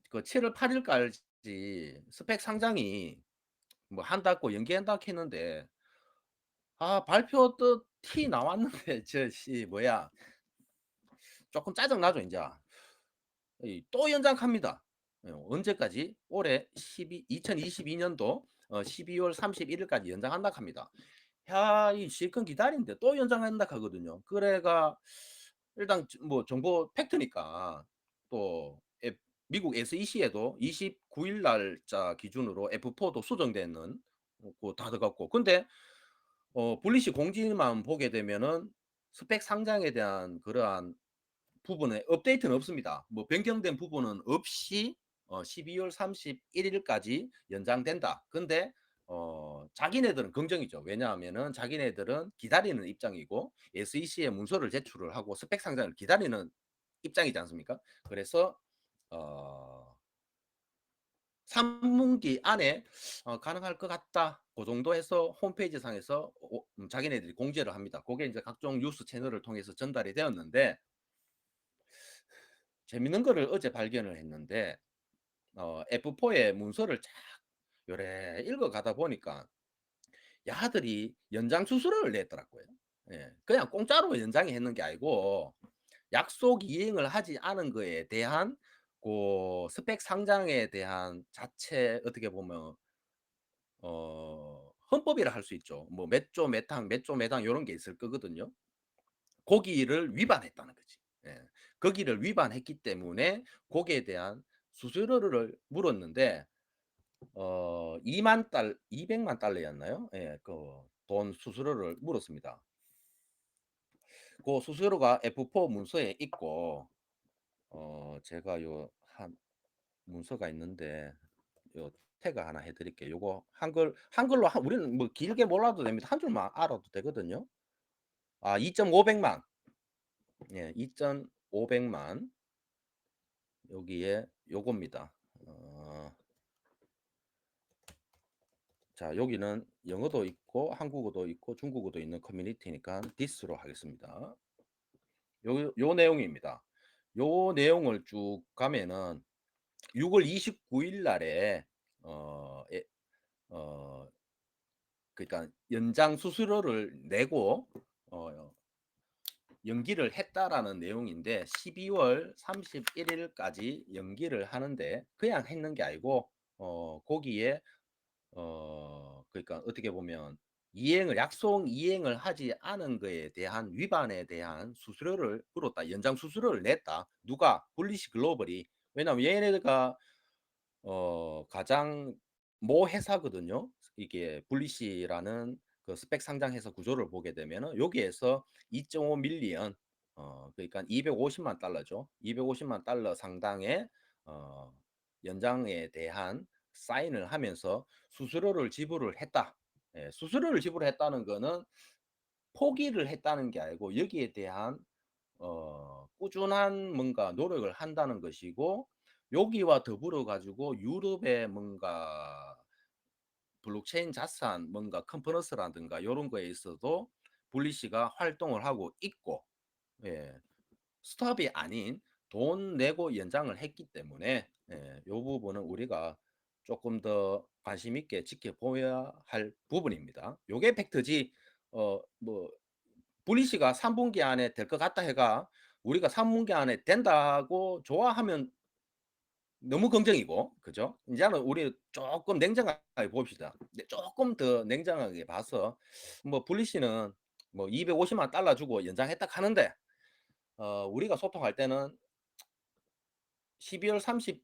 그 7월 8 일까지 스펙 상장이 한다고 연기한다고 했는데 발표 또 티 나왔는데 조금 짜증 나죠 인자. 또 연장합니다. 언제까지? 올해 2022 년도 12월 31 일까지 연장한다고 합니다. 야 이 실컷 기다리는데 또 연장한다 하거든요. 그래가 일단 정보 팩트니까 또 미국 SEC에도 29일 날짜 기준으로 F4도 수정되는 고 다 들어갔고 근데 분리시 공지만 보게 되면은 스펙 상장에 대한 그러한 부분에 업데이트는 없습니다. 변경된 부분은 없이 12월 31 일까지 연장된다. 근데 자기네들은 긍정이죠. 왜냐하면은 자기네들은 기다리는 입장이고 SEC에 문서를 제출을 하고 스펙 상장을 기다리는 입장이지 않습니까? 그래서 어 3분기 안에 가능할 것 같다. 그 정도 해서 홈페이지 상에서 자기네들이 공지를 합니다. 그게 이제 각종 뉴스 채널을 통해서 전달이 되었는데 재밌는 거를 어제 발견을 했는데 F4의 문서를 쫙 요래 읽어가다 보니까 야들이 연장 수수료를 냈더라고요. 예, 그냥 공짜로 연장이 했는 게 아니고 약속 이행을 하지 않은 거에 대한 그 스펙 상장에 대한 자체 어떻게 보면 헌법이라 할 수 있죠. 뭐 몇 조 몇 항, 몇 조 몇 항 요런 게 있을 거거든요. 거기를 위반했다는 거지. 예. 거기를 위반했기 때문에 거기에 대한 수수료를 물었는데 200만 달러였나요? 예. 그 돈 수수료를 물었습니다. 그 수수료가 F4 문서에 있고 제가 요 한 문서가 있는데 요 태그 하나 해 드릴게요. 요거 한글로 우리는 뭐 길게 몰라도 됩니다. 한 줄만 알아도 되거든요. 아 2,500만. 예. 2,500만 여기에 요겁니다. 어 자 여기는 영어도 있고 한국어도 있고 중국어도 있는 커뮤니티니까 this로 하겠습니다. 요 내용입니다. 요 내용을 쭉 가면은 6월 29일 날에 어 예 어 그러니까 연장 수수료를 내고 어 연기를 했다라는 내용인데 12월 31 일까지 연기를 하는데 그냥 했는 게 아니고 거기에 그러니까 어떻게 보면 약속 이행을 하지 않은 거에 대한 위반에 대한 수수료를 물었다. 연장 수수료를 냈다. 누가? 굴리시 글로벌이. 왜냐하면 얘네가 가장 모 회사거든요. 이게 굴리시라는 그 스펙 상장회사 구조를 보게 되면은 여기에서 2.5 밀리언 그러니까 250만 달러죠. 250만 달러 상당의 어 연장에 대한 사인을 하면서 수수료를 지불을 했다. 예, 수수료를 지불했다는 거는 포기를 했다는 게 아니고 여기에 대한 꾸준한 뭔가 노력을 한다는 것이고 여기와 더불어 가지고 유럽의 뭔가 블록체인 자산 뭔가 컨퍼런스라든가 요런 거에 있어도 블리시가 활동을 하고 있고 예. 스톱이 아닌 돈 내고 연장을 했기 때문에 요 부분은 우리가 조금 더 관심 있게 지켜보아야 할 부분입니다. 요게 팩트지 뭐 분리시가 3 분기 안에 될 것 같다 해가 우리가 3 분기 안에 된다고 좋아하면 너무 긍정이고 그죠? 이제는 우리 조금 냉정하게 봅시다. 네 쪼끔 더 냉정하게 봐서 뭐 분리시는 뭐 250만 달러 주고 연장했다 하는데 우리가 소통할 때는 12월 31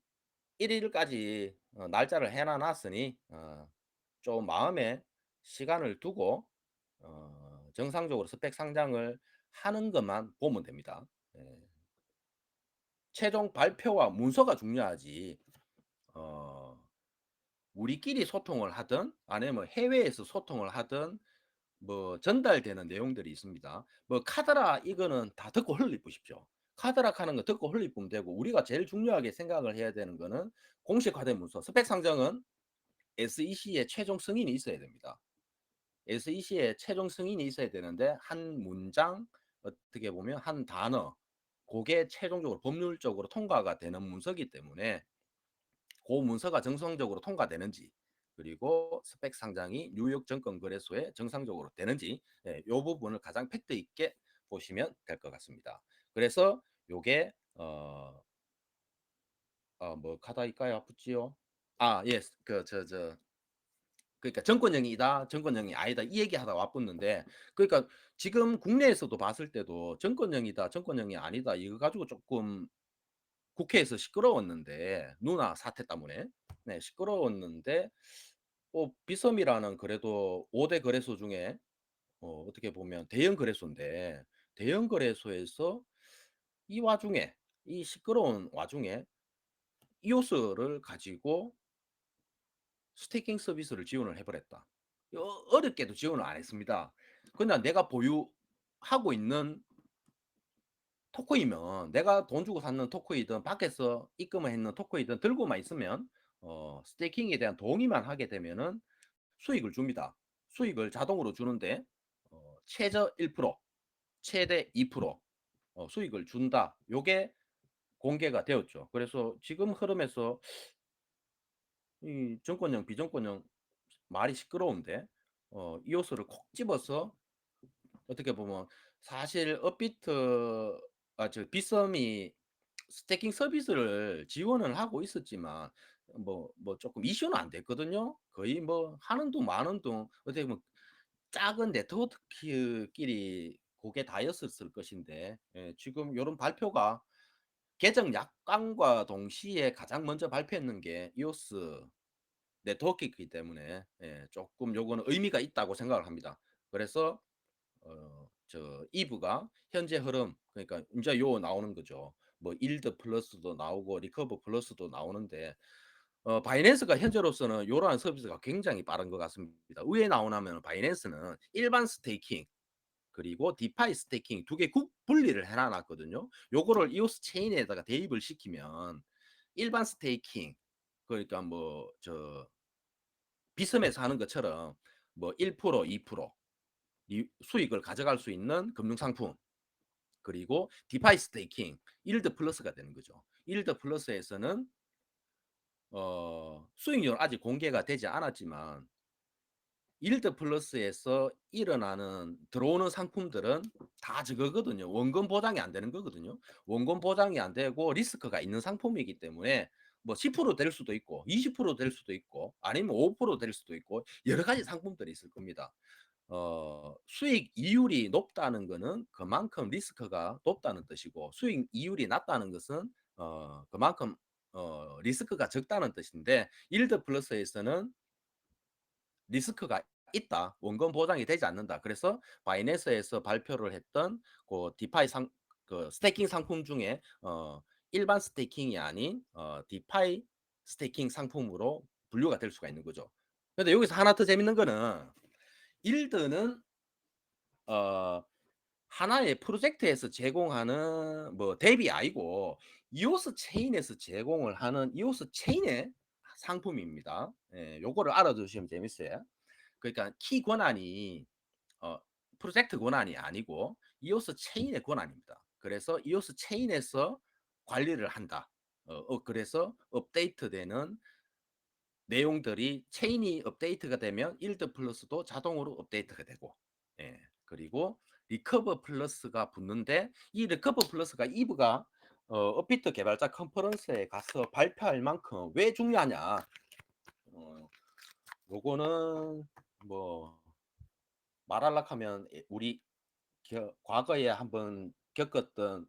일까지 날짜를 해놔 놨으니 좀 마음에 시간을 두고 정상적으로 스펙 상장을 하는 것만 보면 됩니다. 예. 최종 발표와 문서가 중요하지 어 우리끼리 소통을 하든 아니면 뭐 해외에서 소통을 하든 뭐 전달되는 내용들이 있습니다. 뭐 카더라 이거는 다 듣고 흘리 보십시오. 카더라 하는 거 듣고 흘리 보면 되고 우리가 제일 중요하게 생각을 해야 되는 거는 공식화된 문서. 스펙 상정은 SEC의 최종 승인이 있어야 됩니다. SEC의 최종 승인이 있어야 되는데 한 문장 어떻게 보면 한 단어 그게 최종적으로 법률적으로 통과가 되는 문서이기 때문에 그 문서가 정상적으로 통과되는지 그리고 스펙 상장이 뉴욕 증권거래소에 정상적으로 되는지 예, 요 부분을 가장 팩트 있게 보시면 될 것 같습니다. 그래서 요게 뭐 카다이까요 붙지요? 예. 그러니까 정권형이다, 정권형이 아니다 이 얘기하다가 와붙는데 그러니까 지금 국내에서도 봤을 때도 정권형이다, 정권형이 아니다 이거 가지고 조금 국회에서 시끄러웠는데 누나 사태 때문에 네 시끄러웠는데 비섬이라는 그래도 5대 거래소 중에 어떻게 보면 대형 거래소인데 대형 거래소에서 이 와중에 이 시끄러운 와중에 이오스를 가지고 스테이킹 서비스를 지원을 해 버렸다. 어렵게도 지원을 안 했습니다. 그냥 내가 보유하고 있는 토크이면 내가 돈 주고 샀는 토크이든 밖에서 입금을 했는 토크이든 들고만 있으면 스테이킹에 대한 동의만 하게 되면은 수익을 줍니다. 수익을 자동으로 주는데 최저 1% 최대 2% 수익을 준다. 요게 공개가 되었죠. 그래서 지금 흐름에서 이 정권형 비정권형 말이 시끄러운데 이오스를 콕 집어서 어떻게 보면 사실 업비트 저 비썸이 스태킹 서비스를 지원을 하고 있었지만 뭐 조금 이슈는 안 됐거든요. 거의 뭐 하는 둥 마는 둥 어떻게 보면 작은 네트워크끼리 고게 다였었을 것인데, 예, 지금 요런 발표가 계정 약관과 동시에 가장 먼저 발표했는 게 이오스 네트워크이기 때문에, 예, 조금 요거는 의미가 있다고 생각을 합니다. 그래서 저 이브가 현재 흐름, 그러니까 인제 요 나오는 거죠. 뭐 일드 플러스도 나오고 리커버 플러스도 나오는데, 바이낸스가 현재로서는 요러한 서비스가 굉장히 빠른 것 같습니다. 왜 나오냐면 바이낸스는 일반 스테이킹 그리고 디파이 스테이킹 두 개 국 분리를 해 놨거든요. 요거를 이오스 체인에다가 대입을 시키면 일반 스테이킹, 그러니까 뭐 저 비섬에서 하는 것처럼 뭐 1% 2% 이 수익을 가져갈 수 있는 금융 상품, 그리고 디파이 스테이킹 일드 플러스가 되는 거죠. 일드 플러스에서는 수익률은 아직 공개가 되지 않았지만 일드 플러스에서 일어나는 들어오는 상품들은 다 저거거든요. 원금 보장이 안 되는 거거든요. 원금 보장이 안 되고 리스크가 있는 상품이기 때문에 뭐 10%될 수도 있고 20%될 수도 있고 아니면 5%될 수도 있고 여러 가지 상품들이 있을 겁니다. 수익 이율이 높다는 거는 그만큼 리스크가 높다는 뜻이고, 수익 이율이 낮다는 것은 그만큼 리스크가 적다는 뜻인데, 일드 플러스에서는 리스크가 있다. 원금 보장이 되지 않는다. 그래서 바이낸스에서 발표를 했던 그 디파이 그 스테이킹 상품 중에 일반 스테이킹이 아닌 디파이 스테이킹 상품으로 분류가 될 수가 있는 거죠. 근데 여기서 하나 더 재밌는 거는 일드는 어 하나의 프로젝트에서 제공하는 뭐 앱이 아니고 이오스 체인에서 제공을 하는 이오스 체인의 상품입니다. 예, 요거를 알아두시면 재밌어요. 그러니까 키 권한이 어 프로젝트 권한이 아니고 이오스 체인의 권한입니다. 그래서 이오스 체인에서 관리를 한다. 그래서 업데이트되는 내용들이 체인이 업데이트가 되면 일드 플러스도 자동으로 업데이트가 되고, 예, 그리고 리커버 플러스가 붙는데, 이 리커버 플러스가 이브가 업비트 개발자 컨퍼런스에 가서 발표할 만큼 왜 중요하냐, 요거는 뭐 말하려고 하면 우리 과거에 한번 겪었던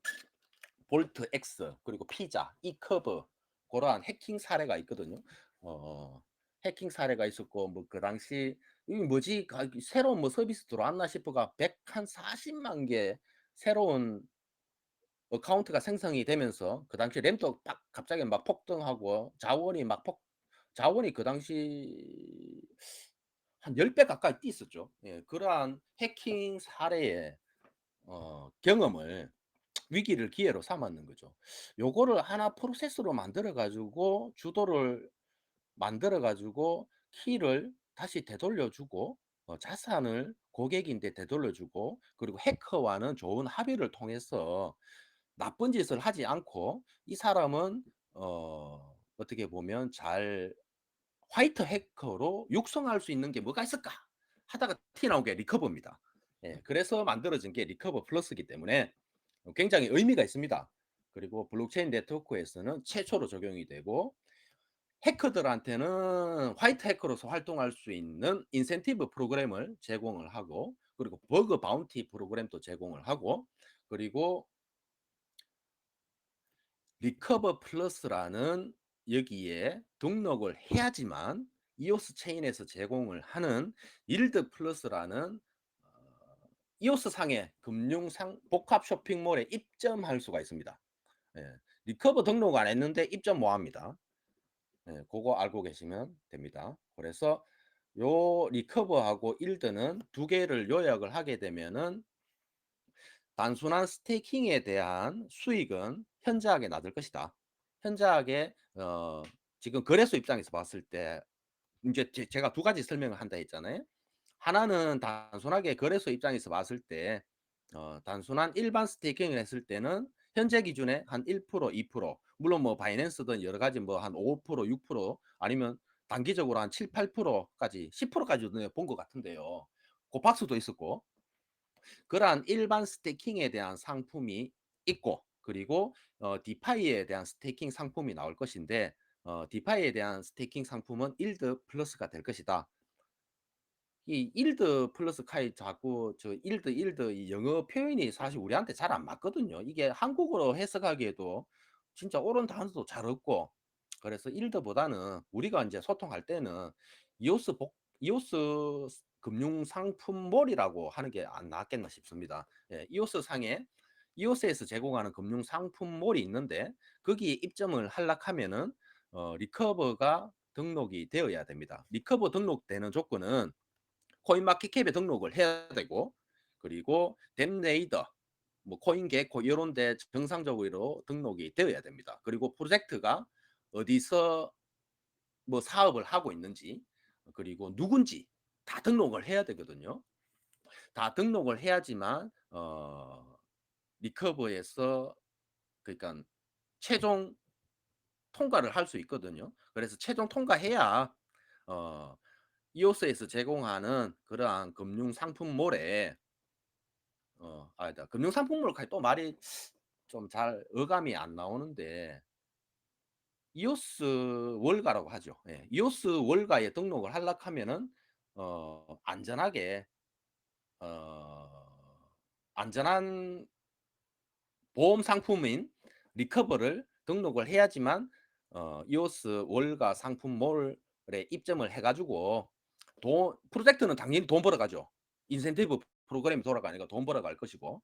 볼트 X 그리고 피자 이 커브, 그러한 해킹 사례가 있거든요. 해킹 사례가 있었고 뭐 그 당시 이 뭐지 새로운 뭐 서비스 들어왔나 싶어가 140만 개 새로운 어카운트가 생성이 되면서 그 당시 램도 딱 갑자기 막 폭등하고 자원이 그 당시 한 10배 가까이 뛰었었죠. 예, 그러한 해킹 사례의 경험을 위기를 기회로 삼았는 거죠. 요거를 하나 프로세스로 만들어 가지고 주도를 만들어 가지고 키를 다시 되돌려 주고 자산을 고객인데 되돌려 주고, 그리고 해커와는 좋은 합의를 통해서 나쁜 짓을 하지 않고 이 사람은 어떻게 보면 잘 화이트 해커로 육성할 수 있는 게 뭐가 있을까 하다가 튀어나온 게 리커버입니다. 예, 그래서 만들어진 게 리커버 플러스이기 때문에 굉장히 의미가 있습니다. 그리고 블록체인 네트워크에서는 최초로 적용이 되고, 해커들한테는 화이트 해커로서 활동할 수 있는 인센티브 프로그램을 제공을 하고, 그리고 버그 바운티 프로그램도 제공을 하고, 그리고 리커버 플러스라는 여기에 등록을 해야지만 이오스 체인에서 제공을 하는 일드 플러스라는 이오스 상의 금융상 복합 쇼핑몰에 입점할 수가 있습니다. 예. 리커버 등록 안 했는데 입점 못 합니다. 예, 그거 알고 계시면 됩니다. 그래서 요 리커버하고 일드는 두 개를 요약을 하게 되면은 단순한 스테이킹에 대한 수익은 현저하게 낮을 것이다. 현저하게 지금 거래소 입장에서 봤을 때 이제 제가 두 가지 설명을 한다 했잖아요. 하나는 단순하게 거래소 입장에서 봤을 때 단순한 일반 스테이킹을 했을 때는 현재 기준에 한 1%, 2%, 물론 뭐 바이낸스든 여러 가지 뭐 한 5%, 6% 아니면 단기적으로 한 7, 8%까지 10%까지도 본 것 같은데요. 고박수도 있었고, 그러한 일반 스테이킹에 대한 상품이 있고, 그리고 디파이에 대한 스테이킹 상품이 나올 것인데 디파이에 대한 스테이킹 상품은 일드 플러스가 될 것이다. 이 일드 플러스 카이 자꾸 저 일드 이 영어 표현이 사실 우리한테 잘 안 맞거든요. 이게 한국어로 해석하기에도 진짜 옳은 단어도 잘 없고 그래서 일드보다는 우리가 인제 소통할 때는 이오스 금융상품몰이라고 하는 게 안 낫겠나 싶습니다. 예. 이오스에서 제공하는 금융상품몰이 있는데 거기에 입점을 하려고 하면은 리커버가 등록이 되어야 됩니다. 리커버 등록되는 조건은 코인마켓캡에 등록을 해야 되고 그리고 댐네이더 뭐 코인게코 요런 데 정상적으로 등록이 되어야 됩니다. 그리고 프로젝트가 어디서 뭐 사업을 하고 있는지 그리고 누군지 다 등록을 해야 되거든요. 다 등록을 해야지만 리커버에서 그러니깐 최종 통과를 할 수 있거든요. 그래서 최종 통과해야 어 이오스에서 제공하는 그러한 금융 상품몰에 아니다. 금융 상품몰까지 또 말이 좀 잘 어감이 안 나오는데 이오스 월가라고 하죠. 예. 이오스 월가에 등록을 하려고 하면은 안전하게 어 안전한 보험 상품인 리커버를 등록을 해야지만 이오스 월가 상품몰에 입점을 해 가지고 돈 프로젝트는 당연히 돈 벌어가죠. 인센티브 프로그램이 돌아가니까 돈 벌어갈 것이고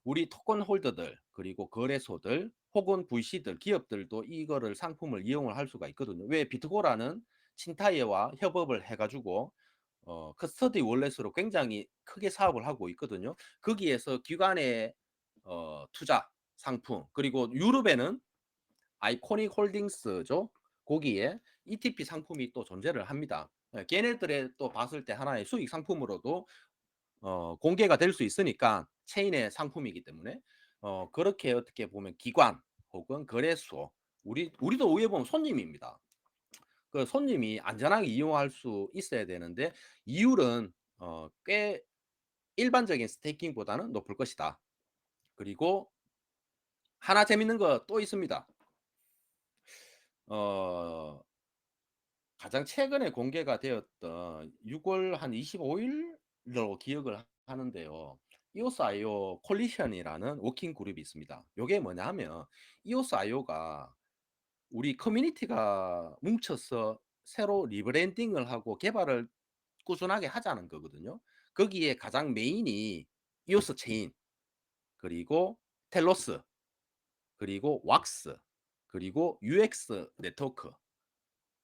우리 토큰 홀더들 그리고 거래소들 혹은 VC들 기업들도 이거를 상품을 이용을 할 수가 있거든요. 왜 비트고라는 친타이와 협업을 해 가지고 커스터디 월렛으로 굉장히 크게 사업을 하고 있거든요. 거기에서 기관의 투자 상품 그리고 유럽에는 아이코닉 홀딩스죠. 거기에 ETP 상품이 또 존재를 합니다. 예, 걔네들의 또 봤을 때 하나의 수익 상품으로도 공개가 될 수 있으니까 체인의 상품이기 때문에 그렇게 어떻게 보면 기관 혹은 거래소 우리도 어떻게 보면 손님입니다. 그 손님이 안전하게 이용할 수 있어야 되는데 이율은 꽤 일반적인 스테이킹보다는 높을 것이다. 그리고 하나 재밌는 거 또 있습니다. 어 가장 최근에 공개가 되었던 6월 한 25일로 기억을 하는데요. 이오스.io 콜리션이라는 워킹 그룹이 있습니다. 요게 뭐냐 하면 이오스.io가 우리 커뮤니티가 뭉쳐서 새로 리브랜딩을 하고 개발을 꾸준하게 하자는 거거든요. 거기에 가장 메인이 이오스 체인, 그리고 텔로스, 그리고 왁스, 그리고 UX 네트워크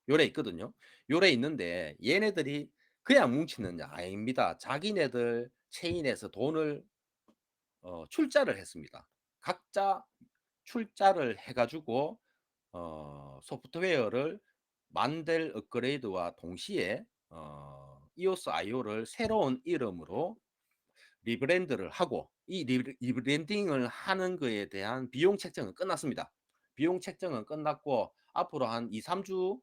요래 있거든요. 요래 있는데 얘네들이 그냥 뭉치느냐 아닙니다. 자기네들 체인에서 돈을 출자를 했습니다. 각자 출자를 해 가지고 소프트웨어를 만들 업그레이드와 동시에 이오스.io를 새로운 이름으로 리브랜드를 하고 이 리브랜딩을 하는 거에 대한 비용 책정은 끝났습니다. 비용 책정은 끝났고 앞으로 한 2-3주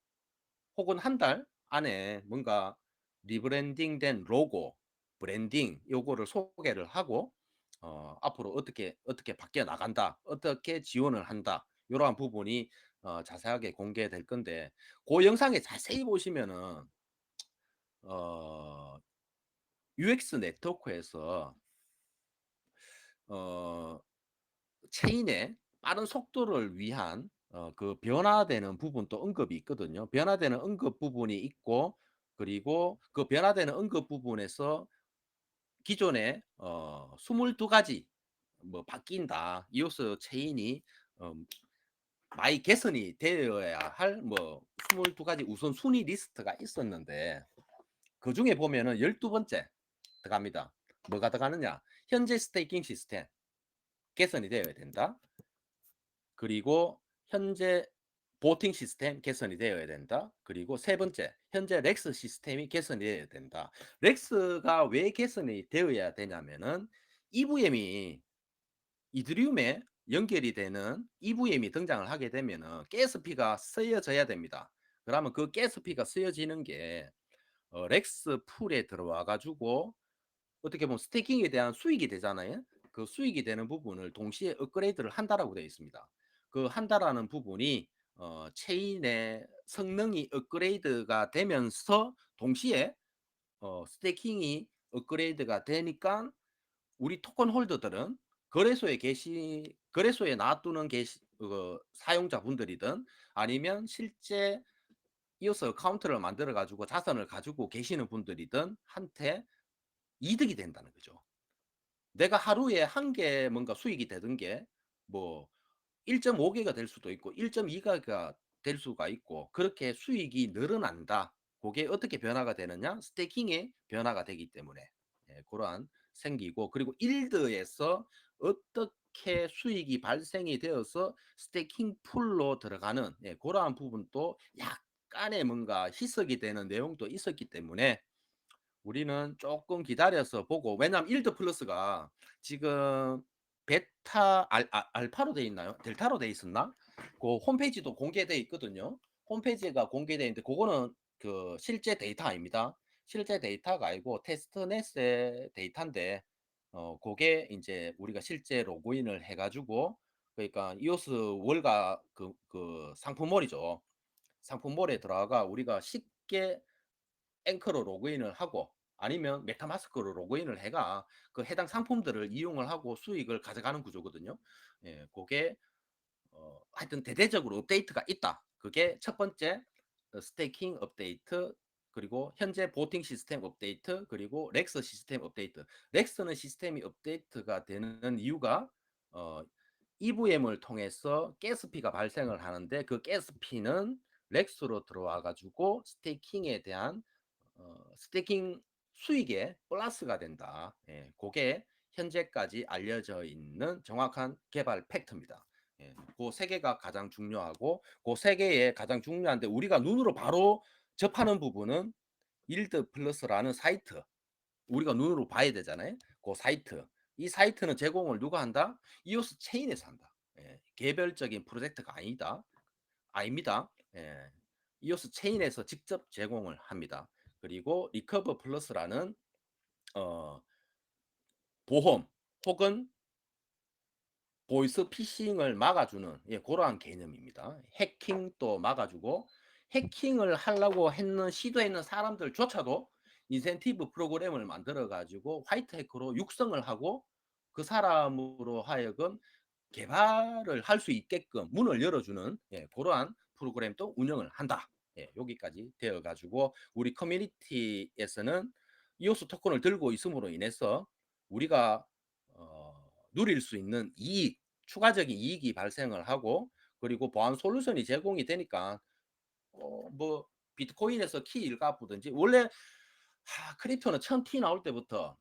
혹은 한 달 안에 뭔가 리브랜딩된 로고, 브랜딩 요거를 소개를 하고 앞으로 어떻게 바뀌어 나간다. 어떻게 지원을 한다. 요러한 부분이 자세하게 공개될 건데 고 영상에 자세히 보시면은 어 UX 네트워크에서 어 체인의 빠른 속도를 위한 그 변화되는 부분도 언급이 있거든요. 변화되는 언급 부분이 있고 그리고 그 변화되는 언급 부분에서 기존에 22 가지 뭐 바뀐다. 이오스 체인이 어 많이 개선이 되어야 할 뭐 22 가지 우선순위 리스트가 있었는데 그중에 보면은 12 번째 들어갑니다. 뭐가 들어가느냐? 현재 스테이킹 시스템 개선이 되어야 된다. 그리고 현재 보팅 시스템 개선이 되어야 된다. 그리고 세 번째, 현재 렉스 시스템이 개선이 되어야 된다. 렉스가 왜 개선이 되어야 되냐면은 EVM이 이더리움에 연결이 되는 EVM이 등장을 하게 되면은 가스피가 쓰여져야 됩니다. 그러면 그 가스피가 쓰여지는 게 렉스 풀에 들어와 가지고 어떻게 보면 스테이킹에 대한 수익이 되잖아요. 그 수익이 되는 부분을 동시에 업그레이드를 한다라고 되어 있습니다. 그 한다라는 부분이 체인의 성능이 업그레이드가 되면서 동시에 스테이킹이 업그레이드가 되니까 우리 토큰 홀더들은 거래소에 놔두는 사용자분들이든 아니면 실제 이어서 어카운트를 만들어 가지고 자산을 가지고 계시는 분들이든 한테 이득이 된다는 거죠. 내가 하루에 한 개 뭔가 수익이 되던 게뭐 1.5개가 될 수도 있고 1.2개가 될 수가 있고 그렇게 수익이 늘어난다. 그게 어떻게 변화가 되느냐? 스테이킹의 변화가 되기 때문에 그러한 생기고 그리고 일드에서 어떻게 수익이 발생이 되어서 스테이킹 풀로 들어가는 그러한 부분도 약간의 뭔가 희석이 되는 내용도 있었기 때문에 우리는 조금 기다려서 보고 왜냐하면 일드 플러스가 지금 베타 알파로 돼 있나요? 델타로 돼 있었나? 그 홈페이지도 공개돼 있거든요. 홈페이지가 공개돼 있는데 그거는 그 실제 데이터 아닙니다. 실제 데이터가 아니고 테스트넷의 데이터인데 그게 이제 우리가 실제 로그인을 해 가지고 그러니까 이오스 월가 그 상품몰이죠. 상품몰에 들어가 우리가 쉽게 앵커로 로그인을 하고 아니면 메타마스크로 로그인을 해가 그 해당 상품들을 이용을 하고 수익을 가져가는 구조거든요. 예, 그게 하여튼 대대적으로 업데이트가 있다. 그게 첫 번째 스테이킹 업데이트 그리고 현재 보팅 시스템 업데이트 그리고 렉스 시스템 업데이트. 렉스는 시스템이 업데이트가 되는 이유가 어, EVM을 통해서 가스피가 발생을 하는데 그 가스피는 렉스로 들어와 가지고 스테이킹에 대한 스테이킹 수익에 플러스가 된다. 예, 그게 현재까지 알려져 있는 정확한 개발 팩트입니다. 예, 그 세 개가 가장 중요하고 그 세 개에 가장 중요한데 우리가 눈으로 바로 접하는 부분은 일드 플러스라는 사이트 우리가 눈으로 봐야 되잖아요. 그 사이트 이 사이트는 제공을 누가 한다? 이오스 체인에서 한다. 예, 개별적인 프로젝트가 아닙니다. 예, 이오스 체인에서 직접 제공을 합니다. 그리고 리커버 플러스라는 어, 보험 혹은 보이스 피싱을 막아주는 그러한 개념입니다. 해킹도 막아주고 해킹을 하려고 시도했는 사람들조차도 인센티브 프로그램을 만들어 가지고 화이트 해커로 육성을 하고 그 사람으로 하여금 개발을 할 수 있게끔 문을 열어주는 그러한 프로그램도 운영을 한다. 여기까지 되어 가지고 우리 커뮤니티에서는 이오스 토큰을 들고 있음으로 인해서 우리가 누릴 수 있는 추가적인 이익이 발생을 하고 그리고 보안 솔루션이 제공이 되니까 뭐 비트코인에서 키 일가보든지 원래 크립토는 처음 티 나올 때부터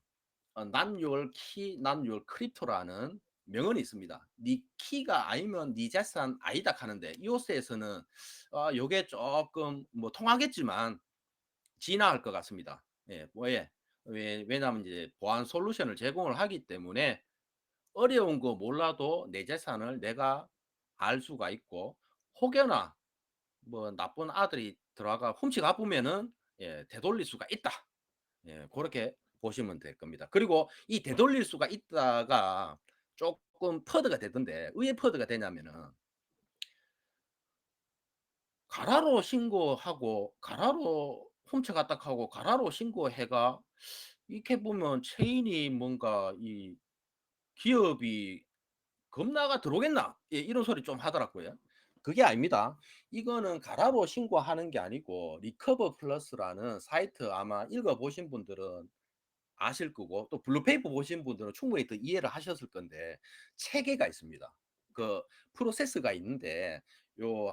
Not your key, not your crypto라는 명언이 있습니다. 네 키가 아니면 네 자산 아니다 하는데 이오스에서는 요게 조금 뭐 통하겠지만 진화할 것 같습니다. 예, 왜냐하면 이제 보안 솔루션을 제공을 하기 때문에 어려운 거 몰라도 내 재산을 내가 알 수가 있고 혹여나 뭐 나쁜 아들이 들어가 훔쳐가 보면은 되돌릴 수가 있다. 그렇게 보시면 될 겁니다. 그리고 이 되돌릴 수가 있다가 조금 퍼드가 되던데 왜 퍼드가 되냐면은 가라로 신고하고 가라로 훔쳐갔다 하고 가라로 신고해가 이렇게 보면 체인이 뭔가 이 기업이 겁나가 들어오겠나? 이런 소리 좀 하더라고요. 그게 아닙니다. 이거는 가라로 신고하는 게 아니고 리커버 플러스라는 사이트 아마 읽어보신 분들은 아실 거고 또 블루페이퍼 보신 분들은 충분히 더 이해를 하셨을 건데 체계가 있습니다. 그 프로세스가 있는데 요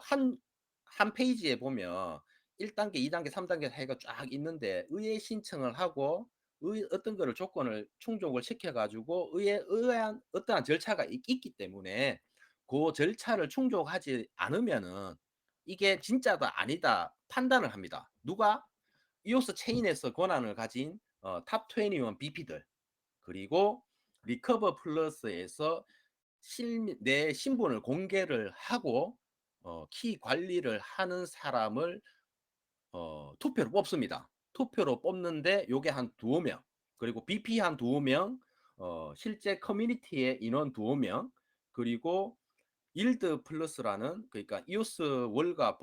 한 페이지에 보면 1단계, 2단계, 3단계 해가 쫙 있는데 의뢰 신청을 하고 어떤 거를 조건을 충족을 시켜 가지고 의한 어떠한 절차가 있기 때문에 그 절차를 충족하지 않으면은 이게 진짜다 아니다 판단을 합니다. 누가? 이오스 체인에서 권한을 가진 탑 21 BP들 그리고 리커버 플러스에서 내 신분을 공개를 하고 키 관리를 하는 사람을 투표로 뽑습니다. 투표로 뽑는데 요게 한 두어 명 그리고 BP 한 두어 명 실제 커뮤니티의 인원 2명, 그리고 일드 플러스라는, 그러니까 이오스 월가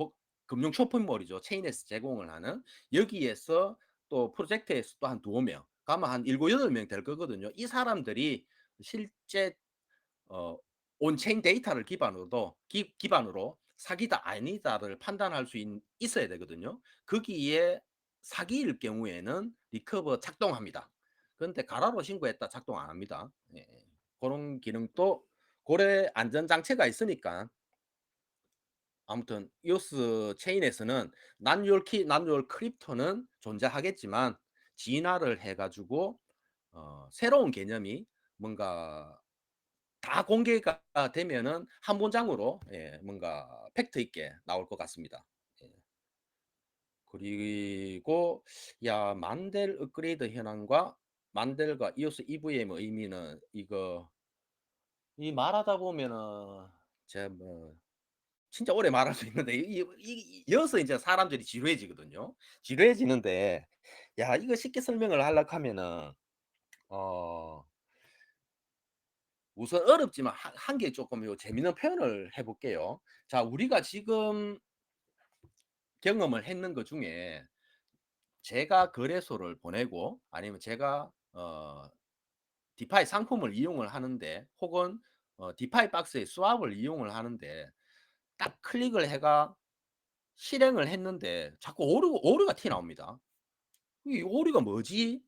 금융 쇼핑몰이죠. 체인에서 제공을 하는, 여기에서 또 프로젝트에서 또 한 2명 가면 한 7, 8명 될 거거든요. 이 사람들이 실제 온체인 데이터를 기반으로 사기다 아니다를 판단할 수 있어야 되거든요. 거기에 사기일 경우에는 리커버 작동합니다. 그런데 가라로 신고했다 작동 안 합니다. 예. 그런 기능도, 고래 안전장치가 있으니까. 아무튼 이오스 체인에서는 Not Your Key, Not Your Crypto는 존재하겠지만, 진화를 해가지고 새로운 개념이 뭔가 다 공개가 되면은 한 문장으로, 예, 뭔가 팩트 있게 나올 것 같습니다. 예. 그리고 만델 업그레이드 현황과 만델과 이오스 EVM 의미는, 이 말하다 보면은 제가 뭐 진짜 오래 말할 수 있는데, 이어서 이제 사람들이 지루해지거든요. 지루해지는데, 이거 쉽게 설명을 하려고 하면은 어 우선 어렵지만 한 개 조금 요 재미있는 표현을 해 볼게요. 자, 우리가 지금 경험을 했는 것 중에, 제가 거래소를 보내고 아니면 제가 디파이 상품을 이용을 하는데, 혹은 디파이 박스의 스왑을 이용을 하는데, 딱 클릭을 해가 실행을 했는데 자꾸 오류가 튀어나옵니다. 이 오류가 뭐지?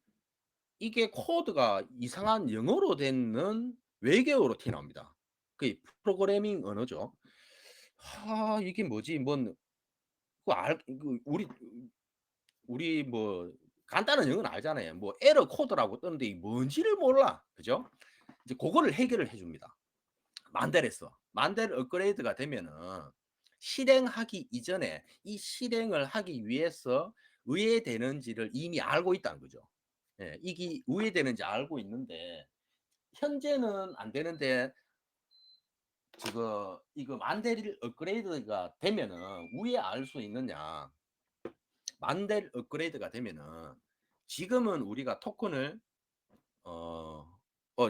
이게 코드가 이상한 영어로 되는 외계어로 튀어나옵니다. 그게 프로그래밍 언어죠. 이게 뭐지? 우리 뭐 간단한 영어는 알잖아요. 뭐 에러 코드라고 뜨는데 이 뭔지를 몰라. 그죠? 이제 그거를 해결을 해 줍니다. 만델 업그레이드가 되면은, 실행하기 이전에 이 실행을 하기 위해서 의뢰되는지를 이미 알고 있다는 거죠. 예, 이게 의뢰되는지 알고 있는데, 현재는 안 되는데, 이거 만델 업그레이드가 되면은 왜 알 수 있느냐? 만델 업그레이드가 되면은, 지금은 우리가 토큰을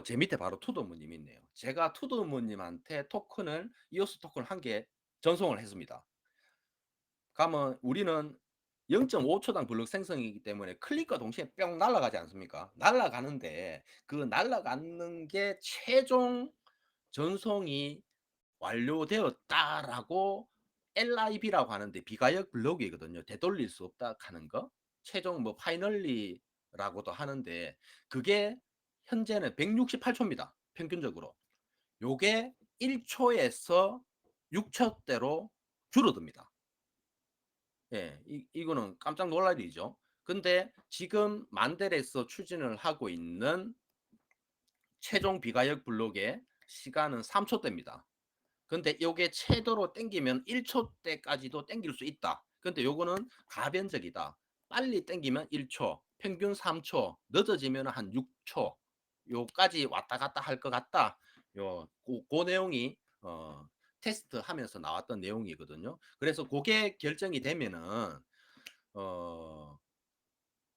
제 밑에 바로 투도무님 있네요. 제가 투도무님한테 토큰을, 이오스 토큰 한 개 전송을 했습니다. 그러면 우리는 0.5초당 블록 생성이기 때문에 클릭과 동시에 뿅 날아가지 않습니까? 날아가는데, 그 날아가는 게 최종 전송이 완료되었다라고 LIB라고 하는데, 비가역 블록이거든요. 되돌릴 수 없다 하는 거. 최종 뭐 파이널리라고도 하는데, 그게 현재는 168초입니다. 평균적으로. 요게 1초에서 6초대로 줄어듭니다. 예, 이거는 깜짝 놀랄 일이죠. 근데 지금 만델에서 추진을 하고 있는 최종 비가역 블록의 시간은 3초대입니다. 근데 요게 최대로 땡기면 1초대까지도 땡길 수 있다. 근데 요거는 가변적이다. 빨리 땡기면 1초, 평균 3초, 늦어지면 한 6초 요까지 왔다 갔다 할 것 같다. 그 내용이 테스트하면서 나왔던 내용이거든요. 그래서 그게 결정이 되면은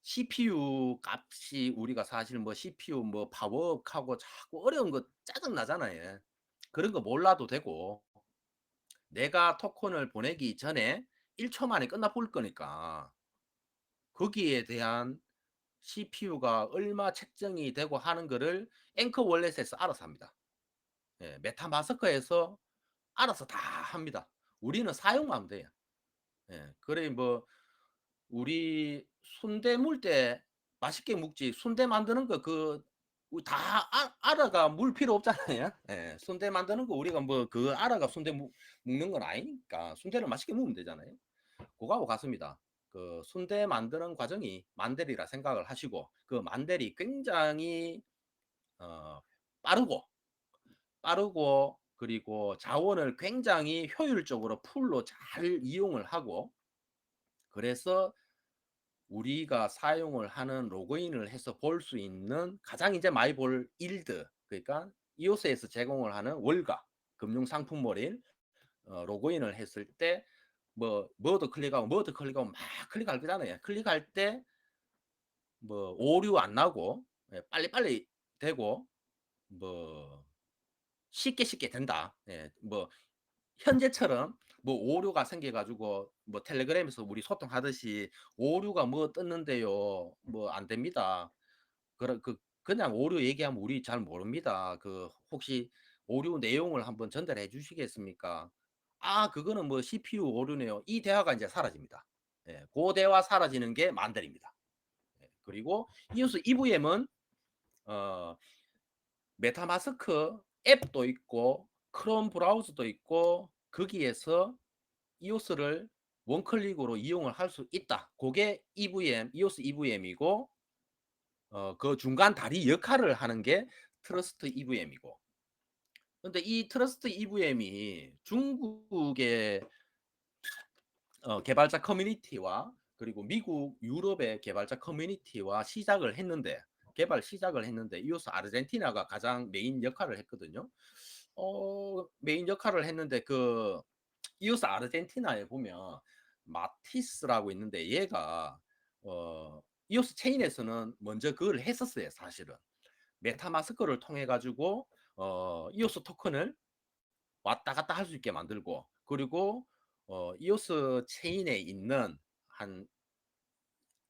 CPU 값이, 우리가 사실 뭐 CPU 뭐 파워하고 자꾸 어려운 거 짜증 나잖아요. 그런 거 몰라도 되고, 내가 토큰을 보내기 전에 1초 만에 끝나볼 거니까, 거기에 대한 CPU가 얼마 책정이 되고 하는 거를 앵커 월렛에서 알아서 합니다. 예, 메타마스크에서 알아서 다 합니다. 우리는 사용만 하면 돼요. 예, 그래 뭐 우리 순대 물 때 맛있게 묵지, 순대 만드는 거 다 알아가 물 필요 없잖아요. 예, 순대 만드는 거 우리가 뭐 알아가 순대 묵는 건 아니니까 순대를 맛있게 먹으면 되잖아요. 그거하고 같습니다. 그 순대 만드는 과정이 만델이라 생각을 하시고, 그 만델이 굉장히 어, 빠르고 그리고 자원을 굉장히 효율적으로 풀로 잘 이용을 하고, 그래서 우리가 사용을 하는 로그인을 해서 볼 수 있는 가장 이제 많이 볼 일드, 그러니까 이오스에서 제공을 하는 월가 금융 상품몰인 로그인을 했을 때 뭐도 클릭하고 막 클릭할 거잖아요. 클릭할 때 뭐 오류 안 나고, 예, 빨리빨리 되고, 뭐 쉽게 된다. 예. 뭐 현재처럼 뭐 오류가 생겨 가지고 뭐 텔레그램에서 우리 소통하듯이 "오류가 뭐 떴는데요." 뭐 "안 됩니다." 그냥 오류 얘기하면 우리 잘 모릅니다. 혹시 오류 내용을 한번 전달해 주시겠습니까? "아 그거는 뭐 CPU 오류네요." 이 대화가 인제 사라집니다. 예. 고 대화 사라지는 게 만들입니다. 예. 그리고 이오스 EVM은 어 메타마스크 앱도 있고 크롬 브라우저도 있고 거기에서 이오스를 원클릭으로 이용을 할 수 있다. 고게 EVM, 이오스 EVM이고 그 중간 다리 역할을 하는 게 트러스트 EVM이고. 근데 이 트러스트 EVM이 중국의 개발자 커뮤니티와 그리고 미국, 유럽의 개발자 커뮤니티와 개발 시작을 했는데 이오스 아르헨티나가 가장 메인 역할을 했거든요. 메인 역할을 했는데 이오스 아르헨티나에 보면 마티스라고 있는데 얘가 이오스 체인에서는 먼저 그걸 했었어요, 사실은. 메타마스크를 통해 가지고 이오스 토큰을 왔다 갔다 할 수 있게 만들고 그리고 이오스 체인에 있는 한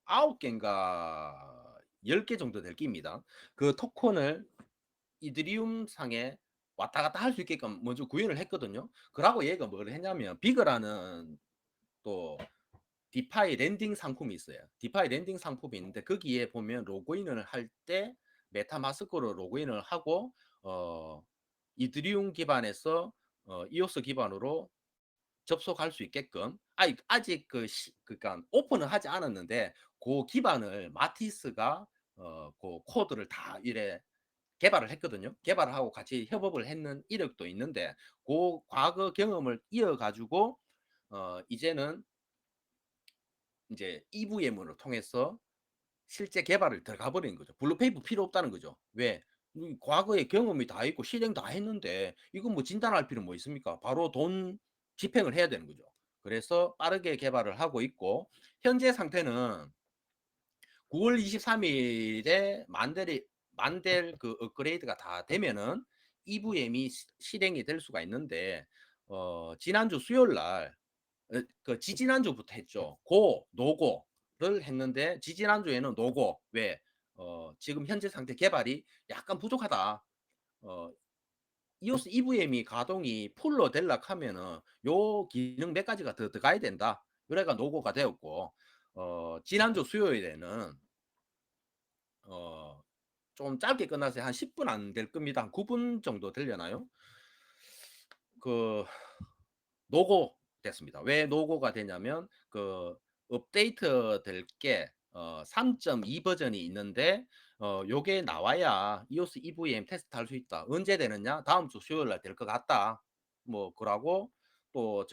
9 개인가 10개 정도 될 겁니다. 그 토큰을 이더리움 상에 왔다 갔다 할 수 있게끔 먼저 구현을 했거든요. 그러고 얘가 뭘 했냐면 비그라는 또 디파이 랜딩 상품이 있어요. 디파이 랜딩 상품이 있는데 거기에 보면 로그인을 할 때 메타마스크로 로그인을 하고 어 이더리움 기반에서 이오스 기반으로 접속할 수 있게끔 아직 그러니까 오픈을 하지 않았는데 그 기반을 마티스가 그 코드를 다 이래 개발을 했거든요. 개발을 하고 같이 협업을 했는 이력도 있는데 그 과거 경험을 이어 가지고 이제는 이제 EVM으로 통해서 실제 개발을 들어가 버리는 거죠. 블루페이퍼 필요 없다는 거죠. 왜? 과거에 경험이 다 있고 실행 다 했는데 이거 뭐 진단할 필요 뭐 있습니까? 바로 돈 집행을 해야 되는 거죠. 그래서 빠르게 개발을 하고 있고 현재 상태는 9월 23일에 만델 그 업그레이드가 다 되면은 EVM이 실행이 될 수가 있는데 지난주 수요일 날 그 지지난주부터 했죠. 노고를 했는데 지지난주에는 노고. 왜? 지금 현재 상태 개발이 약간 부족하다. 어 이오스 EVM이 가동이 풀로 되려 하면은 요 기능 몇 가지가 더 들어가야 된다. 그래가 노고가 되었고 지난주 수요일에는 어 좀 짧게 끝났어요. 한 10분 안 될 겁니다. 한 9분 정도 되려나요? 그 노고 됐습니다. 왜 노고가 되냐면 업데이트 될 게 3.2 버전이 있는데 요게 나와야 이오스 EVM 테스트할 수 있다. 언제 되느냐? 다음 주 수요일 날 될 것 같다. 뭐 그러고 또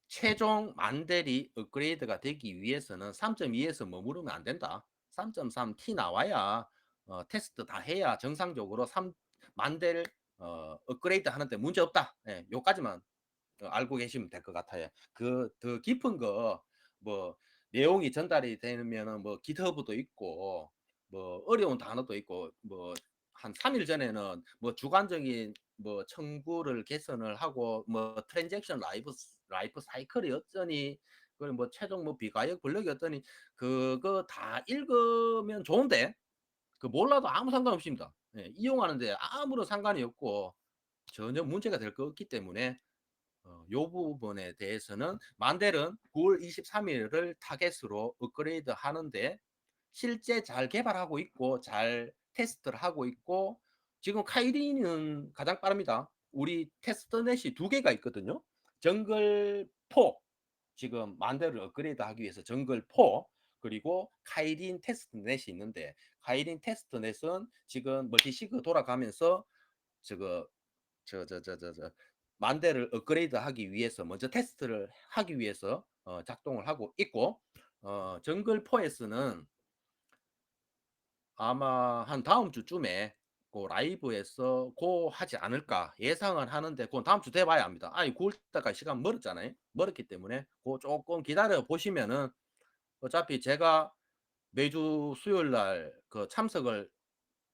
최종 만델이 업그레이드가 되기 위해서는 3.2에서 머무르면 안 된다. 3.3T 나와야 테스트 다 해야 정상적으로 만델 업그레이드 하는데 문제 없다. 예, 요까지만 알고 계시면 될 것 같아요. 더 깊은 거 뭐 내용이 전달이 되면은 뭐 GitHub도 있고 뭐 어려운 단어도 있고 뭐 한 3일 전에는 뭐 주관적인 뭐 청구를 개선을 하고 뭐 트랜잭션 라이프 사이클이 어쩌니 그리고 뭐 최종 뭐 비가역 블록이 어떠니 그거 다 읽으면 좋은데 몰라도 아무 상관없습니다. 예, 이용하는데 아무런 상관이 없고 전혀 문제가 될 거 없기 때문에 요 부분에 대해서는 만델은 9월 23일을 타겟으로 업그레이드 하는데 실제 잘 개발하고 있고 잘 테스트를 하고 있고 지금 카이리는 가장 빠릅니다. 우리 테스트넷이 두 개가 있거든요. 정글 4 지금 만델을 업그레이드 하기 위해서 정글 4 그리고 카이린 테스트넷이 있는데 카이린 테스트넷은 지금 멀티시그 돌아가면서 저거 저 만대를 업그레이드하기 위해서 먼저 테스트를 하기 위해서 작동을 하고 있고 정글 포에스는 아마 한 다음 주쯤에 라이브에서 하지 않을까 예상을 하는데 그건 다음 주 돼봐야 합니다. 아니 9월 달까지 시간 멀었잖아요. 멀었기 때문에 조금 기다려 보시면은 어차피 제가 매주 수요일 날 참석을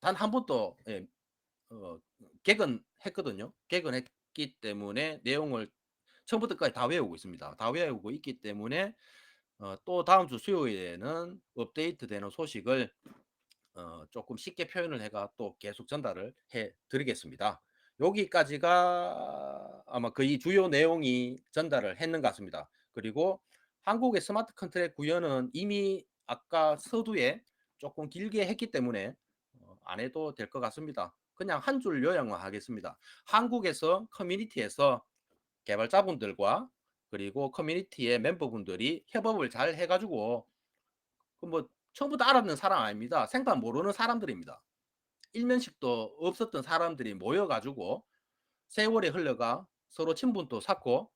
단 한 번도 개근했거든요. 개근했기 때문에 내용을 처음부터 까지 다 외우고 있습니다. 다 외우고 있기 때문에 또 다음 주 수요일에는 업데이트되는 소식을 조금 쉽게 표현을 해가 또 계속 전달을 해 드리겠습니다. 여기까지가 아마 거의 주요 내용이 전달을 했는 것 같습니다. 그리고 한국의 스마트 컨트랙 구현은 이미 아까 서두에 조금 길게 했기 때문에 안 해도 될 것 같습니다. 그냥 한 줄 요약만 하겠습니다. 한국에서 커뮤니티에서 개발자분들과 그리고 커뮤니티의 멤버분들이 협업을 잘 해가지고 뭐 처음부터 알았는 사람 아닙니다. 생판 모르는 사람들입니다. 일면식도 없었던 사람들이 모여가지고 세월이 흘러가 서로 친분도 쌓고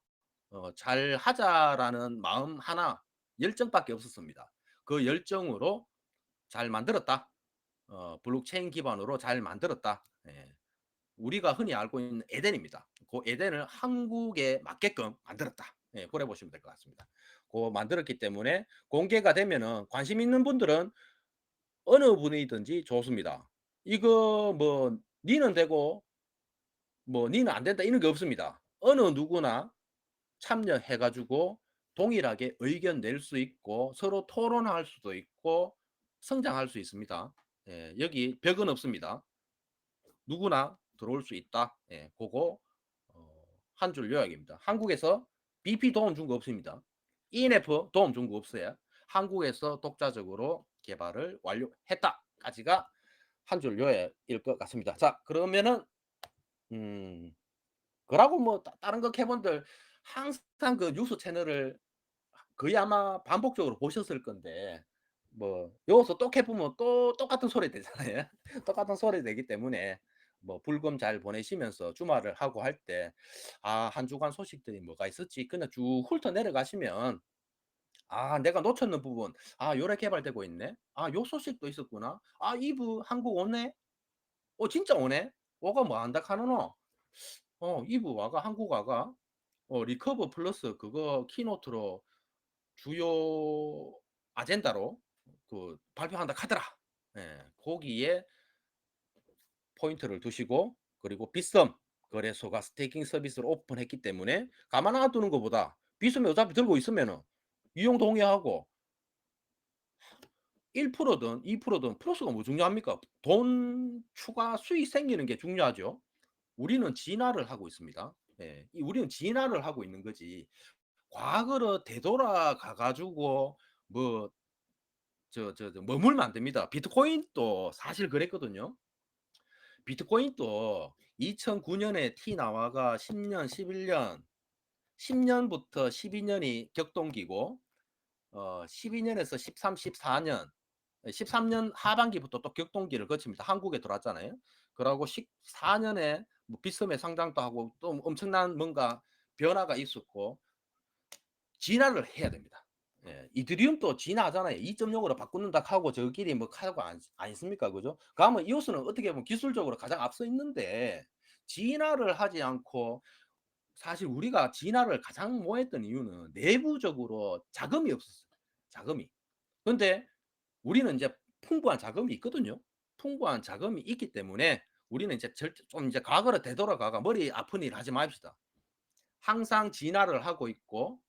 잘 하자라는 마음 하나 열정밖에 없었습니다. 그 열정으로 잘 만들었다. 블록체인 기반으로 잘 만들었다. 예. 우리가 흔히 알고 있는 에덴입니다. 그 에덴을 한국에 맞게끔 만들었다. 예, 그래 보시면 될 것 같습니다. 그 만들었기 때문에 공개가 되면은 관심 있는 분들은 어느 분이든지 좋습니다. 이거 뭐 니는 되고 뭐 니는 안 된다 이런 게 없습니다. 어느 누구나 참여해 가지고 동일하게 의견 낼 수 있고 서로 토론할 수도 있고 성장할 수 있습니다. 예, 여기 벽은 없습니다. 누구나 들어올 수 있다. 예, 그거 한 줄 요약입니다. 한국에서 BP 도움 준 거 없습니다. ENF 도움 준 거 없어요. 한국에서 독자적으로 개발을 완료했다까지가 한 줄 요약일 것 같습니다. 자, 그러면은 그러고 뭐 다른 거 캐본들 항상 그 뉴스 채널을 거의 아마 반복적으로 보셨을 건데 뭐 여기서 또 캐보면 또 똑같은 소리 되잖아요. 똑같은 소리 되기 때문에 뭐 불금 잘 보내시면서 주말을 하고 할 때 아, 한 주간 소식들이 뭐가 있었지? 그냥 쭉 훑어 내려가시면 아, 내가 놓쳤는 부분, 아, 요래 개발되고 있네. 아, 요 소식도 있었구나. 아, 이브 한국 오네. 진짜 오네. 오가 뭐 한다 카노노. 이브 와가 한국 와가 리커버 플러스 그거 키노트로 주요 아젠다로 그 발표한다 카더라. 예, 거기에 포인트를 두시고 그리고 빗썸 거래소가 스테이킹 서비스를 오픈했기 때문에 가만 놔두는 것보다 빗썸이 어차피 들고 있으면은 이용 동의하고 1%든 2%든 플러스가 뭐 중요합니까? 돈 추가 수익 생기는 게 중요하죠. 우리는 진화를 하고 있습니다. 예, 우리는 진화를 하고 있는 거지. 과거로 되돌아가 가지고 뭐 머물면 안 됩니다. 비트코인도 사실 그랬거든요. 비트코인도 2009년에 티 나와가 10년, 11년, 10년부터 12년이 격동기고 12년에서 13, 14년, 13년 하반기부터 또 격동기를 거칩니다. 한국에 들어왔잖아요. 그러고 14년에 뭐 빗썸의 상장도 하고 또 엄청난 뭔가 변화가 있었고 진화를 해야 됩니다. 예, 이더리움도 진화하잖아요. 2.0으로 바꾸는다 하고 저끼리 뭐 하고 아니습니까? 그죠? 그러면 이오스는 어떻게 보면 기술적으로 가장 앞서 있는데 진화를 하지 않고 사실 우리가 진화를 가장 못했던 이유는 내부적으로 자금이 없었어요. 자금이. 근데 우리는 이제 풍부한 자금이 있거든요. 풍부한 자금이 있기 때문에 우리는 이제 좀 이제 과거로 되돌아가가 머리 아픈 일 하지 맙시다. 항상 진화를 하고 있고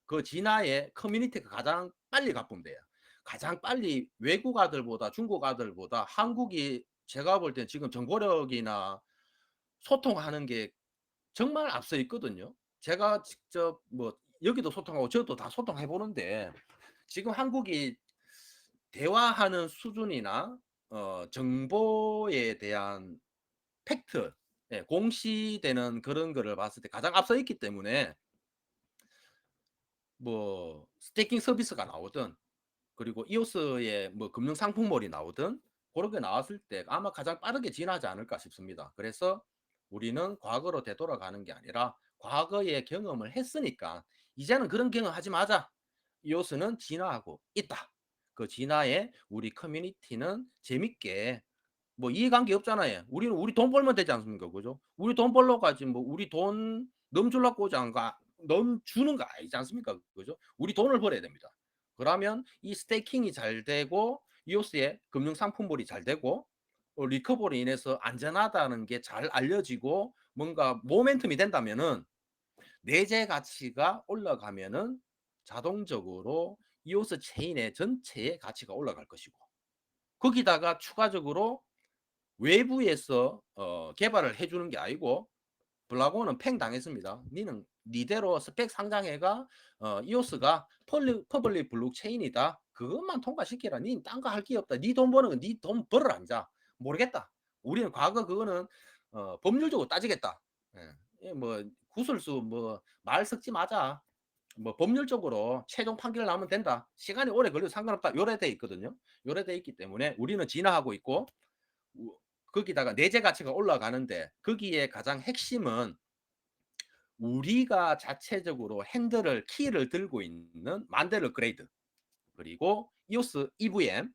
그 진화에 커뮤니티가 가장 빨리 가쁘면 돼요. 가장 빨리 외국 아들보다 중국 아들보다 한국이 제가 볼 땐 지금 정보력이나 소통하는 게 정말 앞서 있거든요. 제가 직접 뭐 여기도 소통하고 저도 다 소통해 보는데 지금 한국이 대화하는 수준이나 정보에 대한 팩트, 예, 공시되는 그런 거를 봤을 때 가장 앞서 있기 때문에 뭐 스테이킹 서비스가 나오든 그리고 이오스의 뭐 금융 상품몰이 나오든 그렇게 나왔을 때 아마 가장 빠르게 진화하지 않을까 싶습니다. 그래서 우리는 과거로 되돌아가는 게 아니라 과거의 경험을 했으니까 이제는 그런 경험 하지 마자. 이오스는 진화하고 있다. 그 진화에 우리 커뮤니티는 재밌게 뭐 이해관계 없잖아요. 우리는 우리 돈 벌면 되지 않습니까? 그죠? 우리 돈 벌러 가지 뭐 우리 돈 넘주려고 오지 않가 넘주는 거 아니지 않습니까? 그죠? 우리 돈을 벌어야 됩니다. 그러면 이 스테이킹이 잘 되고 이오스의 금융 상품물이 잘 되고 리커버로 인해서 안전하다는 게 잘 알려지고 뭔가 모멘텀이 된다면은 내재 가치가 올라가면은 자동적으로 이오스 체인의 전체의 가치가 올라갈 것이고, 거기다가 추가적으로 외부에서 개발을 해 주는 게 아니고 블라고는 팽당했습니다. 니는 니대로 스펙 상장해가 이오스가 퍼블릭 블록체인이다. 그것만 통과시켜라. 니는 딴 거 할 게 없다. 니 돈 버는 건 니 돈 벌어라 인자. 모르겠다. 우리는 과거 그거는 법률적으로 따지겠다. 예. 뭐 구설수 뭐 말 섞지 마자. 뭐 법률적으로 최종 판결 나오면 된다. 시간이 오래 걸려도 상관없다. 요래돼 있거든요. 요래돼 있기 때문에 우리는 진화하고 있고, 거기다가 내재 가치가 올라가는데 거기에 가장 핵심은 우리가 자체적으로 핸들을 키를 들고 있는 만델러 그레이드, 그리고 이오스 EVM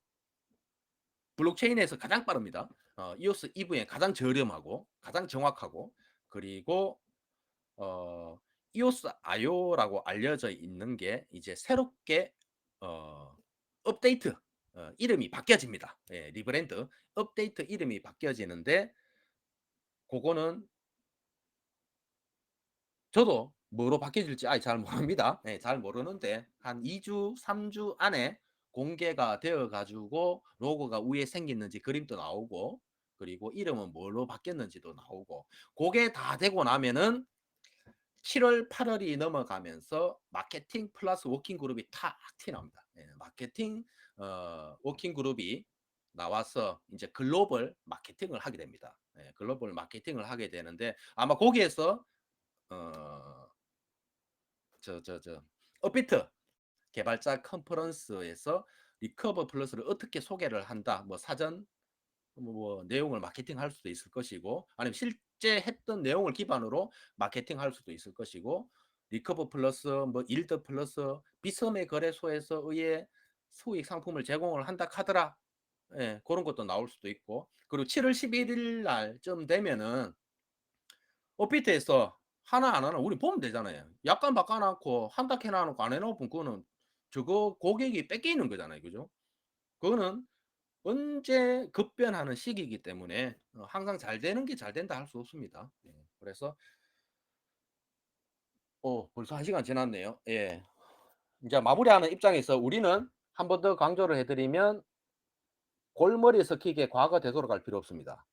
블록체인에서 가장 빠릅니다. 이오스 EVM 가장 저렴하고 가장 정확하고, 그리고 어, 이오스 IO라고 알려져 있는 게 이제 새롭게 업데이트 이름이 바뀌어집니다. 예, 리브랜드 업데이트 이름이 바뀌어지는데, 그거는 저도 뭐로 바뀌어질지 아예 잘 모릅니다. 네, 잘 모르는데 한 2주, 3주 안에 공개가 되어 가지고 로고가 위에 생겼는지 그림도 나오고, 그리고 이름은 뭘로 바뀌었는지도 나오고, 그게 다 되고 나면은 7월, 8월이 넘어가면서 마케팅 플러스 워킹 그룹이 탁 튀어나옵니다. 예, 마케팅 워킹 그룹이 나와서 이제 글로벌 마케팅을 하게 됩니다. 예, 글로벌 마케팅을 하게 되는데 아마 거기에서 어, 업비트 개발자 컨퍼런스에서 리커버 플러스를 어떻게 소개를 한다. 뭐 사전 뭐 내용을 마케팅할 수도 있을 것이고, 아니면 실제 했던 내용을 기반으로 마케팅할 수도 있을 것이고, 리커버 플러스 뭐 일드 플러스 비섬의 거래소에서 의해 수익 상품을 제공을 한다 카더라. 예, 그런 것도 나올 수도 있고, 그리고 7월 11일 날쯤 되면은 업비트에서 하나 안 하나 우리 보면 되잖아요. 약관 바꿔놓고 한다 해놔놓고 안 해놓으면 그거는 저거 고객이 뺏기는 거잖아요. 그죠? 그거는 언제 급변하는 시기이기 때문에 항상 잘 되는 게 잘 된다 할 수 없습니다. 예. 그래서 벌써 1시간 지났네요. 예. 이제 마무리하는 입장에서 우리는 한 번 더 강조를 해드리면 골머리에 섞이게 과거 되돌아 갈 필요 없습니다.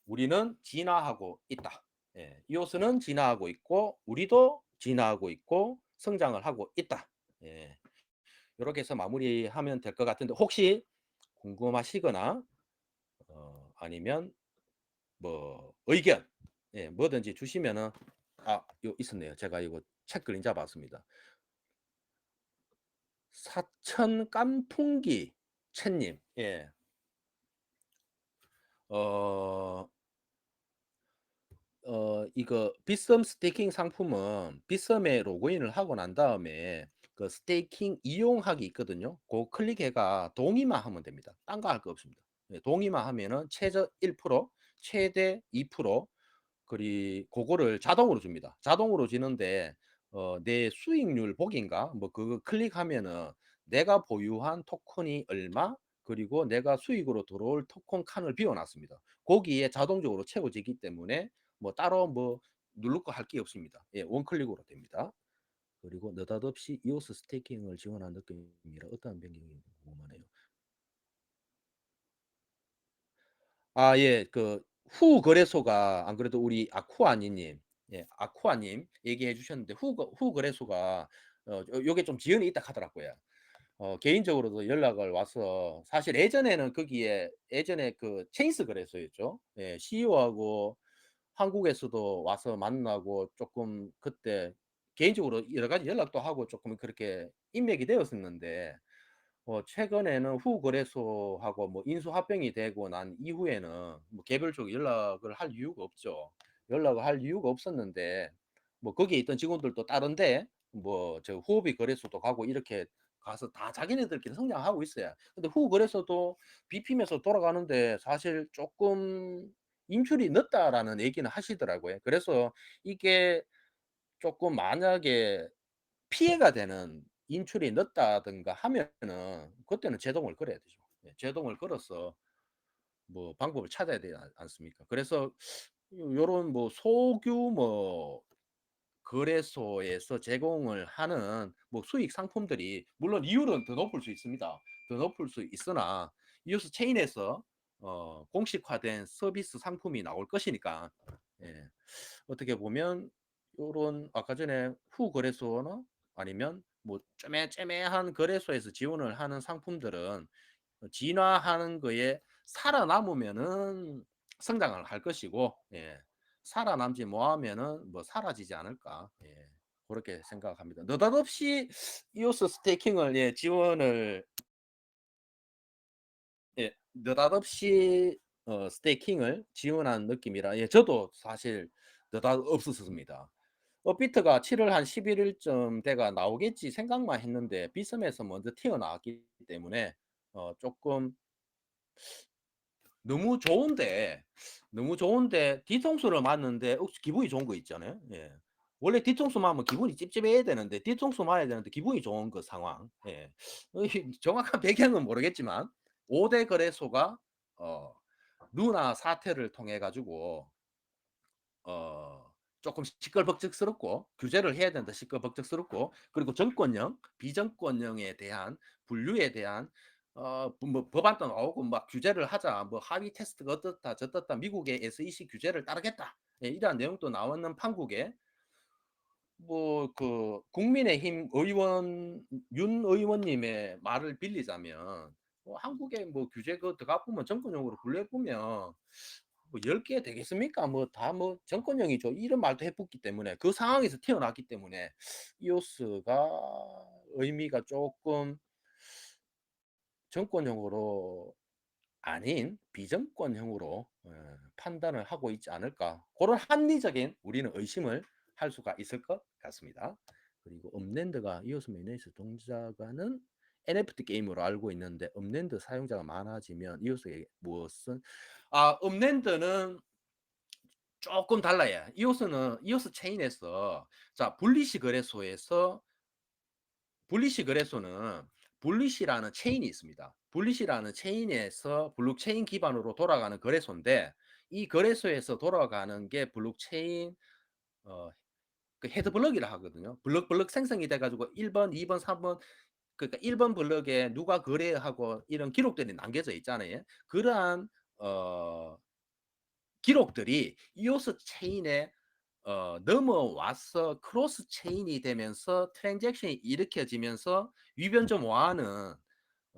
우리는 진화하고 있다. 예, 이오스는 진화하고 있고 우리도 진화하고 있고 성장을 하고 있다. 예, 이렇게 해서 마무리하면 될 것 같은데, 혹시 궁금하시거나 아니면 뭐 의견, 예, 뭐든지 주시면은 요 있었네요. 제가 이거 책 그림 잡았습니다. 사천 깐풍기 채님, 예, 어, 이거 빗썸 스테이킹 상품은 빗썸에 로그인을 하고 난 다음에 그 스테이킹 이용하기 있거든요. 그 클릭해가 동의만 하면 됩니다. 딴 거 할 거 없습니다. 예, 동의만 하면은 최저 1%, 최대 2%, 그리고 그거를 자동으로 줍니다. 자동으로 주는데 내 수익률 보기인가 뭐 그거 클릭하면은 내가 보유한 토큰이 얼마, 그리고 내가 수익으로 들어올 토큰 칸을 비워놨습니다. 거기에 자동적으로 채워지기 때문에 뭐 따로 뭐 누를 거 할 게 없습니다. 예, 원클릭으로 됩니다. 그리고 느닷없이 이오스 스테이킹을 지원한 느낌이라 어떠한 변경이 궁금하네요. 예. 후 거래소가 안 그래도 우리 아쿠아니님, 예, 아쿠아님 얘기해 주셨는데 후 거래소가 요게 좀 지연이 있다 하더라고요. 개인적으로도 연락을 와서 사실 예전에는 거기에 예전에 그 체인스 거래소였죠. 예, CEO하고 한국에서도 와서 만나고 조금 그때 개인적으로 여러 가지 연락도 하고 조금 그렇게 인맥이 되었었는데, 최근에는 후 거래소하고 뭐 인수합병이 되고 난 이후에는 뭐 개별적으로 연락을 할 이유가 없죠. 연락을 할 이유가 없었는데 뭐 거기에 있던 직원들도 다른데 뭐 저 후업이 거래소도 가고 이렇게 가서 다 자기네들끼리 성장하고 있어요. 근데 후 거래소도 BPM에서 돌아가는데 사실 조금 인출이 늦다라는 얘기는 하시더라고요. 그래서 이게 조금 만약에 피해가 되는 인출이 늦다든가 하면은 그때는 제동을 걸어야 되죠. 예, 제동을 걸어서 뭐 방법을 찾아야 되지 않습니까? 그래서 요런 뭐 소규모 거래소에서 제공을 하는 뭐 수익 상품들이 물론 이율은 더 높을 수 있습니다. 더 높을 수 있으나 이오스 체인에서 공식화된 서비스 상품이 나올 것이니까 예. 어떻게 보면 요런 아까 전에 후 거래소나 아니면 뭐 쪼매쪼매한 거래소에서 지원을 하는 상품들은 진화하는 거에 살아남으면은 성장을 할 것이고 예. 살아남지 못하면은 뭐 사라지지 않을까. 예. 고렇게 생각합니다. 느닷없이 이오스 스테이킹을 예 지원을 예 느닷없이 스테이킹을 지원한 느낌이라 예 저도 사실 느닷없었습니다. 업비트가 7월 한 11 일쯤 돼가 나오겠지 생각만 했는데 비섬에서 먼저 튀어나왔기 때문에 쪼끔 너무 좋은데, 너무 좋은데 뒤통수를 맞는데 혹시 기분이 좋은 거 있잖아요. 예. 원래 뒤통수 맞으면 기분이 찝찝해야 되는데 뒤통수 맞아야 되는데 기분이 좋은 그 상황. 예. 이 정확한 배경은 모르겠지만 5대 거래소가 어 루나 사태를 통해 가지고 어 쪼끔 시끌벅적스럽고 규제를 해야 된다 시끌벅적스럽고 그리고 정권형, 비정권형에 대한 분류에 대한 뭐 법안도 나오고 막 규제를 하자. 뭐 "하위 테스트가 어떻다 저떻다. 미국의 SEC 규제를 따르겠다." 예 이러한 내용도 나오는 판국에 뭐 그 국민의힘 의원 윤 의원님의 말을 빌리자면 한국에 뭐 규제 그거 들어가 보면 정권용으로 분류해 보면 뭐 10개 되겠습니까? 뭐 다 뭐 정권용이죠. 이런 말도 해 붙기 때문에 그 상황에서 태어났기 때문에 이오스가 의미가 쪼끔 정권용으로 아닌 비정권형으로 판단을 하고 있지 않을까. 고런 합리적인 우리는 의심을 할 수가 있을 것 같습니다. 그리고 업랜드가 이오스 매니에서 동작하는 NFT 게임으로 알고 있는데 업랜드 사용자가 많아지면 이오스에게 무엇은 업랜드는 쪼끔 달라요. 이오스는 이오스 체인에서 자 분리시 거래소는 분리시라는 체인이 있습니다. 분리시라는 체인에서 블록체인 기반으로 돌아가는 거래소인데 이 거래소에서 돌아가는 게 블록체인 어 그 헤드 블럭이라 하거든요. 블럭 생성이 돼 가지고 1 번, 2 번, 3번 그러니까 1번 블럭에 누가 거래하고 이런 기록들이 남겨져 있잖아요. 그러한 어 기록들이 이오스 체인에 넘어와서 크로스 체인이 되면서 트랜잭션이 일으켜지면서 위변점 와는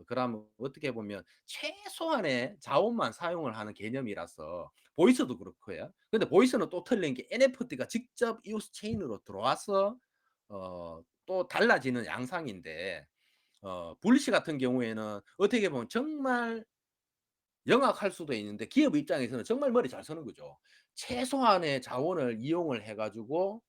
그러면 어떻게 보면 최소한의 자원만 사용을 하는 개념이라서 보이스도 그렇고요. 근데 보이스는 또 틀린 게 NFT가 직접 이오스 체인으로 들어와서 또 달라지는 양상인데 불리시 같은 경우에는 어떻게 보면 정말 영악할 수도 있는데 기업 입장에서는 정말 머리 잘 쓰는 거죠. 최소한의 자원을 이용을 해 가지고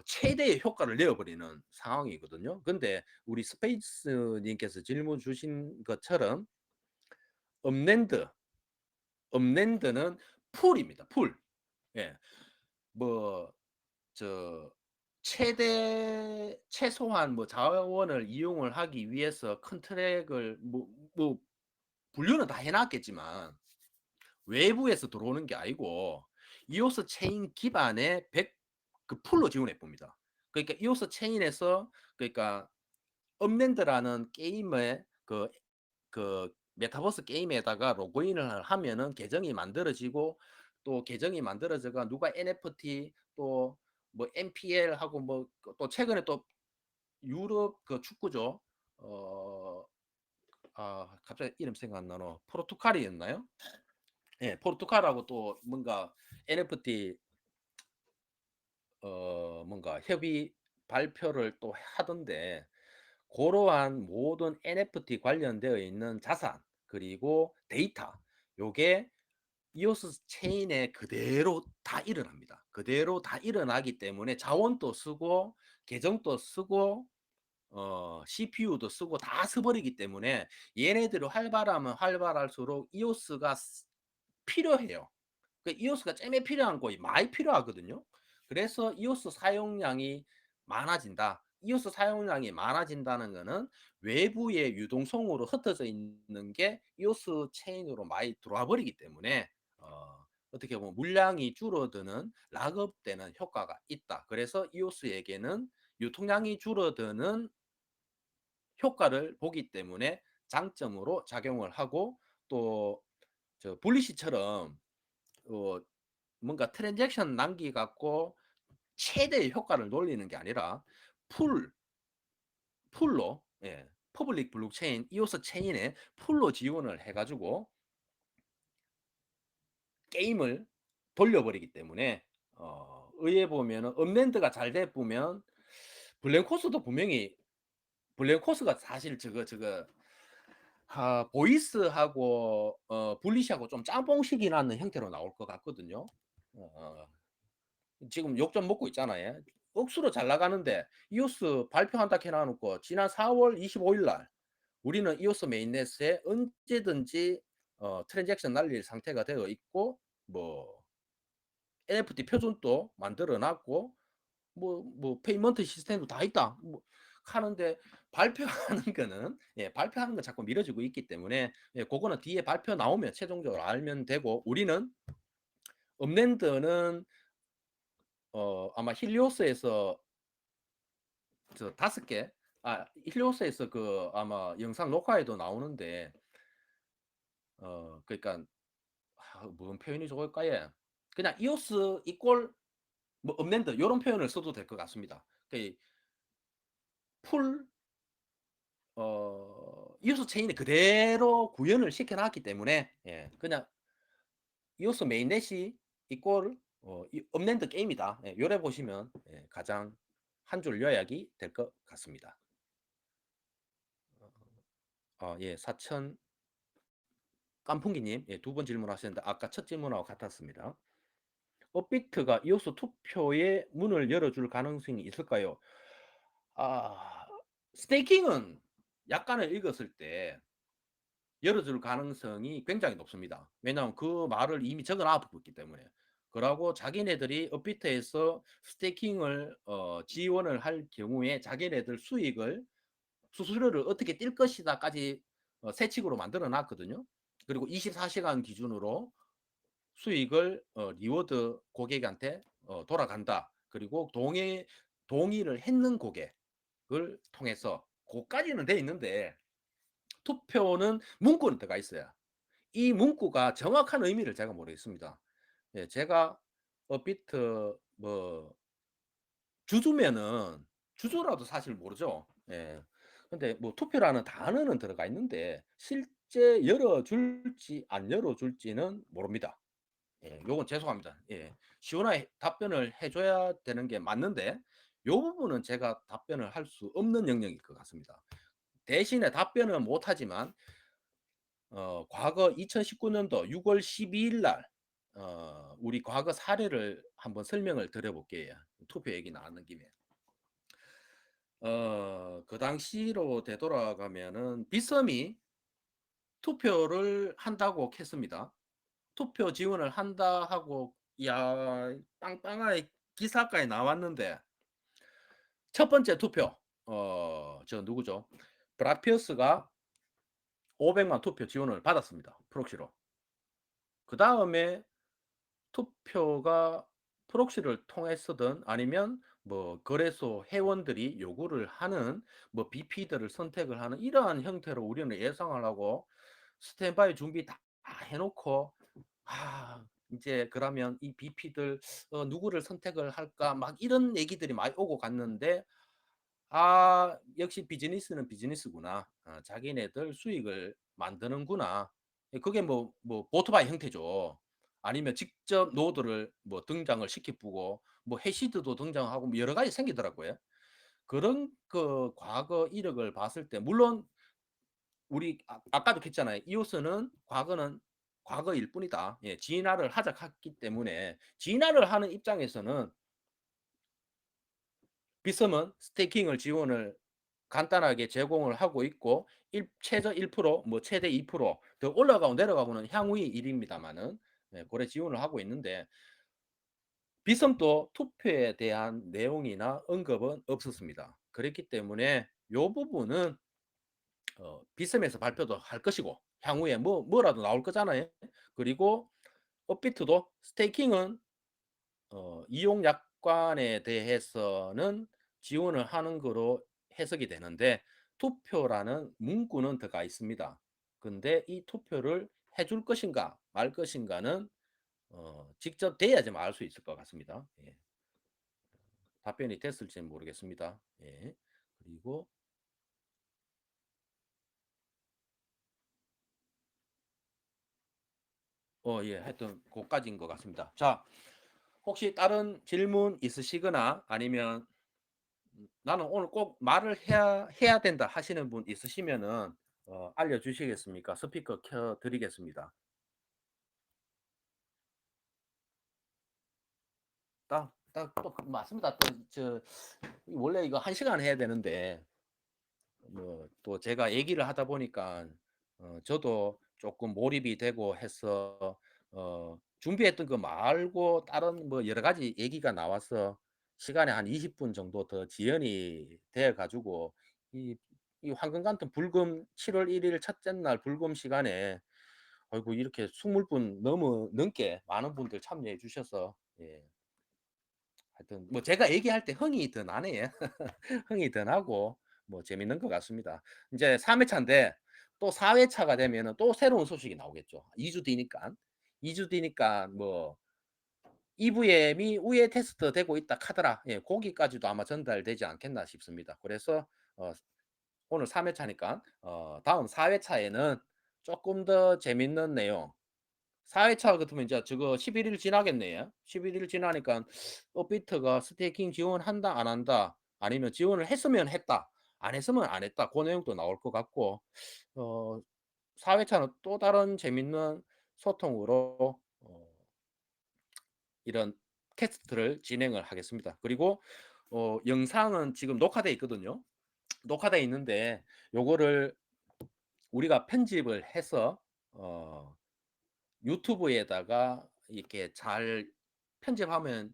최대의 효과를 내어 버리는 상황이거든요. 근데 우리 스페이스 님께서 질문 주신 것처럼 업랜드, 업랜드는 풀입니다. 풀. 예. 뭐 저 최소한 뭐 자원을 이용을 하기 위해서 큰 트랙을 뭐 분류는 다 해 놨겠지만 외부에서 들어오는 게 아니고 이오스 체인 기반의 100 그 풀로 지원해 봅니다. 그러니까 이오스 체인에서 그러니까 업랜드라는 게임의 메타버스 게임에다가 로그인을 하면은 계정이 만들어지고 또 계정이 만들어져가 누가 NFT 또 뭐 NPL하고 뭐 또 최근에 또 유럽 그 축구죠. 어 갑자기 이름 생각 안 나노. 포르투갈이었나요? 예. 포르투갈하고 또 뭔가 NFT 뭔가 협의 발표를 또 하던데 고러한 모든 NFT 관련되어 있는 자산 그리고 데이터 요게 이오스 체인에 그대로 다 일어납니다. 그대로 다 일어나기 때문에 자원도 쓰고 계정도 쓰고 CPU도 쓰고 다 써 버리기 때문에 얘네들이 활발하면 활발할수록 이오스가 필요해요. 그 이오스가 잼에 필요한 거이 많이 필요하거든요. 그래서 이오스 사용량이 많아진다. 이오스 사용량이 많아진다는 거는 외부의 유동성으로 흩어져 있는 게 이오스 체인으로 많이 들어와 버리기 때문에 어떻게 보면 물량이 줄어드는 락업되는 효과가 있다. 그래서 이오스에게는 유통량이 줄어드는 효과를 보기 때문에 장점으로 작용을 하고, 또 bulish처럼 뭔가 트랜잭션 남기 갖고 최대의 효과를 놀리는 게 아니라 풀 풀로, 예, 퍼블릭 블록체인 이오스 체인에 풀로 지원을 해 가지고 게임을 돌려버리기 때문에 의회 보면은 업랜드가 잘 돼 보면 블랙호스도 분명히, 블랙호스가 사실 보이스하고 분리시하고 좀 짬뽕식이 나는 형태로 나올 것 같거든요. 어 지금 욕 좀 먹고 있잖아요. 억수로 잘 나가는데 이오스 발표한다 해놔 놓고 지난 4월 25일 날 우리는 이오스 메인넷에 언제든지 트랜잭션 날릴 상태가 되어 있고, 뭐 NFT 표준도 만들어 놨고, 뭐 페이먼트 시스템도 다 있다, 뭐 하는데 발표하는 거는, 예, 발표하는 건 자꾸 미뤄지고 있기 때문에, 예, 그거는 뒤에 발표 나오면 최종적으로 알면 되고, 우리는 업랜드는 아마 힐리오스에서 저 5개, 힐리오스에서 그 아마 영상 녹화에도 나오는데, 그러니까 뭔 표현이 좋을까요? 그냥 이오스 이꼴 뭐 업랜드 요런 표현을 써도 될 것 같습니다. 그 풀 이오스 체인을 그대로 구현을 시켜 놨기 때문에, 예, 그냥 이오스 메인넷이 이꼴 이 업랜드 게임이다. 예, 요래 보시면, 예, 가장 한 줄 요약이 될 것 같습니다. 예, 사천 깐풍기님, 예, 2번 질문하셨는데 아까 첫 질문하고 같았습니다. 업비트가 이오스 투표에 문을 열어줄 가능성이 있을까요? 아, 스테이킹은 약간을 읽었을 때 열어줄 가능성이 굉장히 높습니다. 왜냐하면 그 말을 이미 적어 놔두고 있기 때문에. 그러고 자기네들이 업비트에서 스테이킹을 지원을 할 경우에 자기네들 수익을, 수수료를 어떻게 뛸 것이다까지 세칙으로 만들어 놨거든요. 그리고 24시간 기준으로 수익을 리워드 고객한테 돌아간다. 그리고 동의를 했는 고객을 통해서, 그까지는 돼 있는데 투표는 문구는 들어가 있어요. 이 문구가 정확한 의미를 제가 모르겠습니다. 예, 제가 업비트 뭐 주주면은, 주주라도 사실 모르죠. 예. 근데 뭐 투표라는 단어는 들어가 있는데 실제 열어줄지 안 열어줄지는 모릅니다. 예, 요건 죄송합니다. 예. 시원하게 답변을 해 줘야 되는 게 맞는데 요 부분은 제가 답변을 할 수 없는 영역일 것 같습니다. 대신에 답변은 못 하지만 과거 2019년도 6월 12일 날 우리 과거 사례를 한번 설명을 드려 볼게요. 투표 얘기 나왔는 김에. 그 당시로 되돌아가면은 빗썸이 투표를 한다고 했습니다. 투표 지원을 한다 하고, 야, 빵빵하게 기사까지 나왔는데 첫 번째 투표 저 누구죠? 브라피어스가 500만 투표 지원을 받았습니다. 프록시로. 그다음에 투표가 프록시를 통해서든 아니면 뭐 거래소 회원들이 요구를 하는 뭐 BP들을 선택을 하는 이러한 형태로 우리는 예상을 하고 스탠바이 준비 다 해놓고, 이제 그러면 이 BP들 누구를 선택을 할까 막 이런 얘기들이 많이 오고 갔는데, 역시 비즈니스는 비즈니스구나. 자기네들 수익을 만드는구나. 예, 그게 뭐 오토바이 형태죠. 아니면 직접 노드를 뭐 등장을 시키고 뭐 해시드도 등장하고 뭐 여러 가지 생기더라고요. 그런 그 과거 이력을 봤을 때 물론 우리 아까도 했잖아요. 이오스는 과거는 과거일 뿐이다. 예, 진화를 하작했기 때문에 진화를 하는 입장에서는 빗썸은 스테이킹을 지원을 간단하게 제공을 하고 있고 최저 1%뭐 최대 2%더 올라가고 내려가고는 향후의 일입니다만은, 예, 고래 지원을 하고 있는데 비섬도 투표에 대한 내용이나 언급은 없었습니다. 그렇기 때문에 요 부분은 비섬에서 발표도 할 것이고 향후에 뭐라도 나올 거잖아요. 그리고 업비트도 스테이킹은 이용 약관에 대해서는 지원을 하는 거로 해석이 되는데 투표라는 문구는 들어가 있습니다. 근데 이 투표를 해줄 것인가 말 것인가는 직접 돼야지만 알 수 있을 것 같습니다. 예. 답변이 됐을지는 모르겠습니다. 예. 그리고 예, 하여튼 그까지인 것 같습니다. 자, 혹시 다른 질문 있으시거나 아니면 나는 오늘 꼭 말을 해야 된다 하시는 분 있으시면은 알려주시겠습니까? 스피커 켜드리겠습니다. 또 맞습니다. 원래 이거 1시간 해야 되는데 또 제가 얘기를 하다 보니까 저도 조금 몰입이 되고 해서 준비했던 거 말고 다른 뭐 여러 가지 얘기가 나와서 시간에 한 20분 정도 더 지연이 돼 가지고 이, 이 황금 같은 불금 7월 1일 첫째 날 불금 시간에 아이고 이렇게 20분 넘게 많은 분들 참여해 주셔서 예. 하여튼 뭐 제가 얘기할 때 흥이 더 나네요. 흥이 더 나고 뭐 재밌는 것 같습니다. 이제 3 회차인데 또 4 회차가 되면은 또 새로운 소식이 나오겠죠. 2주 뒤니까. 2주 뒤니까 뭐 EVM이 우회 테스트 되고 있다 카더라. 예, 거기까지도 아마 전달되지 않겠나 싶습니다. 그래서 어 오늘 3 회차니까 다음 4 회차에는 조금 더 재밌는 내용 4 회차 같으면 이제 저거 11일 지나겠네요. 11일 지나니까 업비트가 스테이킹 지원한다 안 한다 아니면 지원을 했으면 했다 안 했으면 안 했다 그 내용도 나올 것 같고 어 4 회차는 또 다른 재밌는 소통으로 이런 캐스트를 진행을 하겠습니다. 그리고 영상은 지금 녹화돼 있거든요. 녹화돼 있는데 요거를 우리가 편집을 해서 어 유튜브에다가 이렇게 잘 편집하면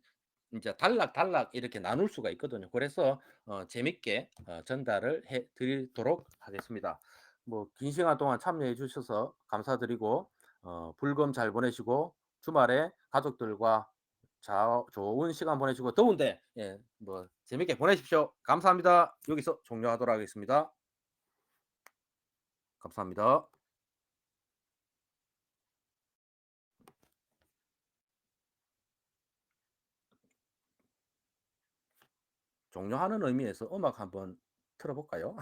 인제 단락단락 이렇게 나눌 수가 있거든요. 그래서 재밌게 전달을 해 드리도록 하겠습니다. 뭐 긴 시간 동안 참여해 주셔서 감사드리고 불금 잘 보내시고 주말에 가족들과 좋은 시간 보내시고 더운데 예 뭐 재밌게 보내십시오. 감사합니다. 여기서 종료하도록 하겠습니다. 감사합니다. 종료하는 의미에서 음악 한번 틀어 볼까요?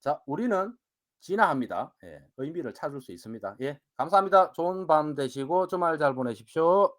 자, 우리는 진화합니다. 예, 의미를 찾을 수 있습니다. 예, 감사합니다. 좋은 밤 되시고 주말 잘 보내십시오.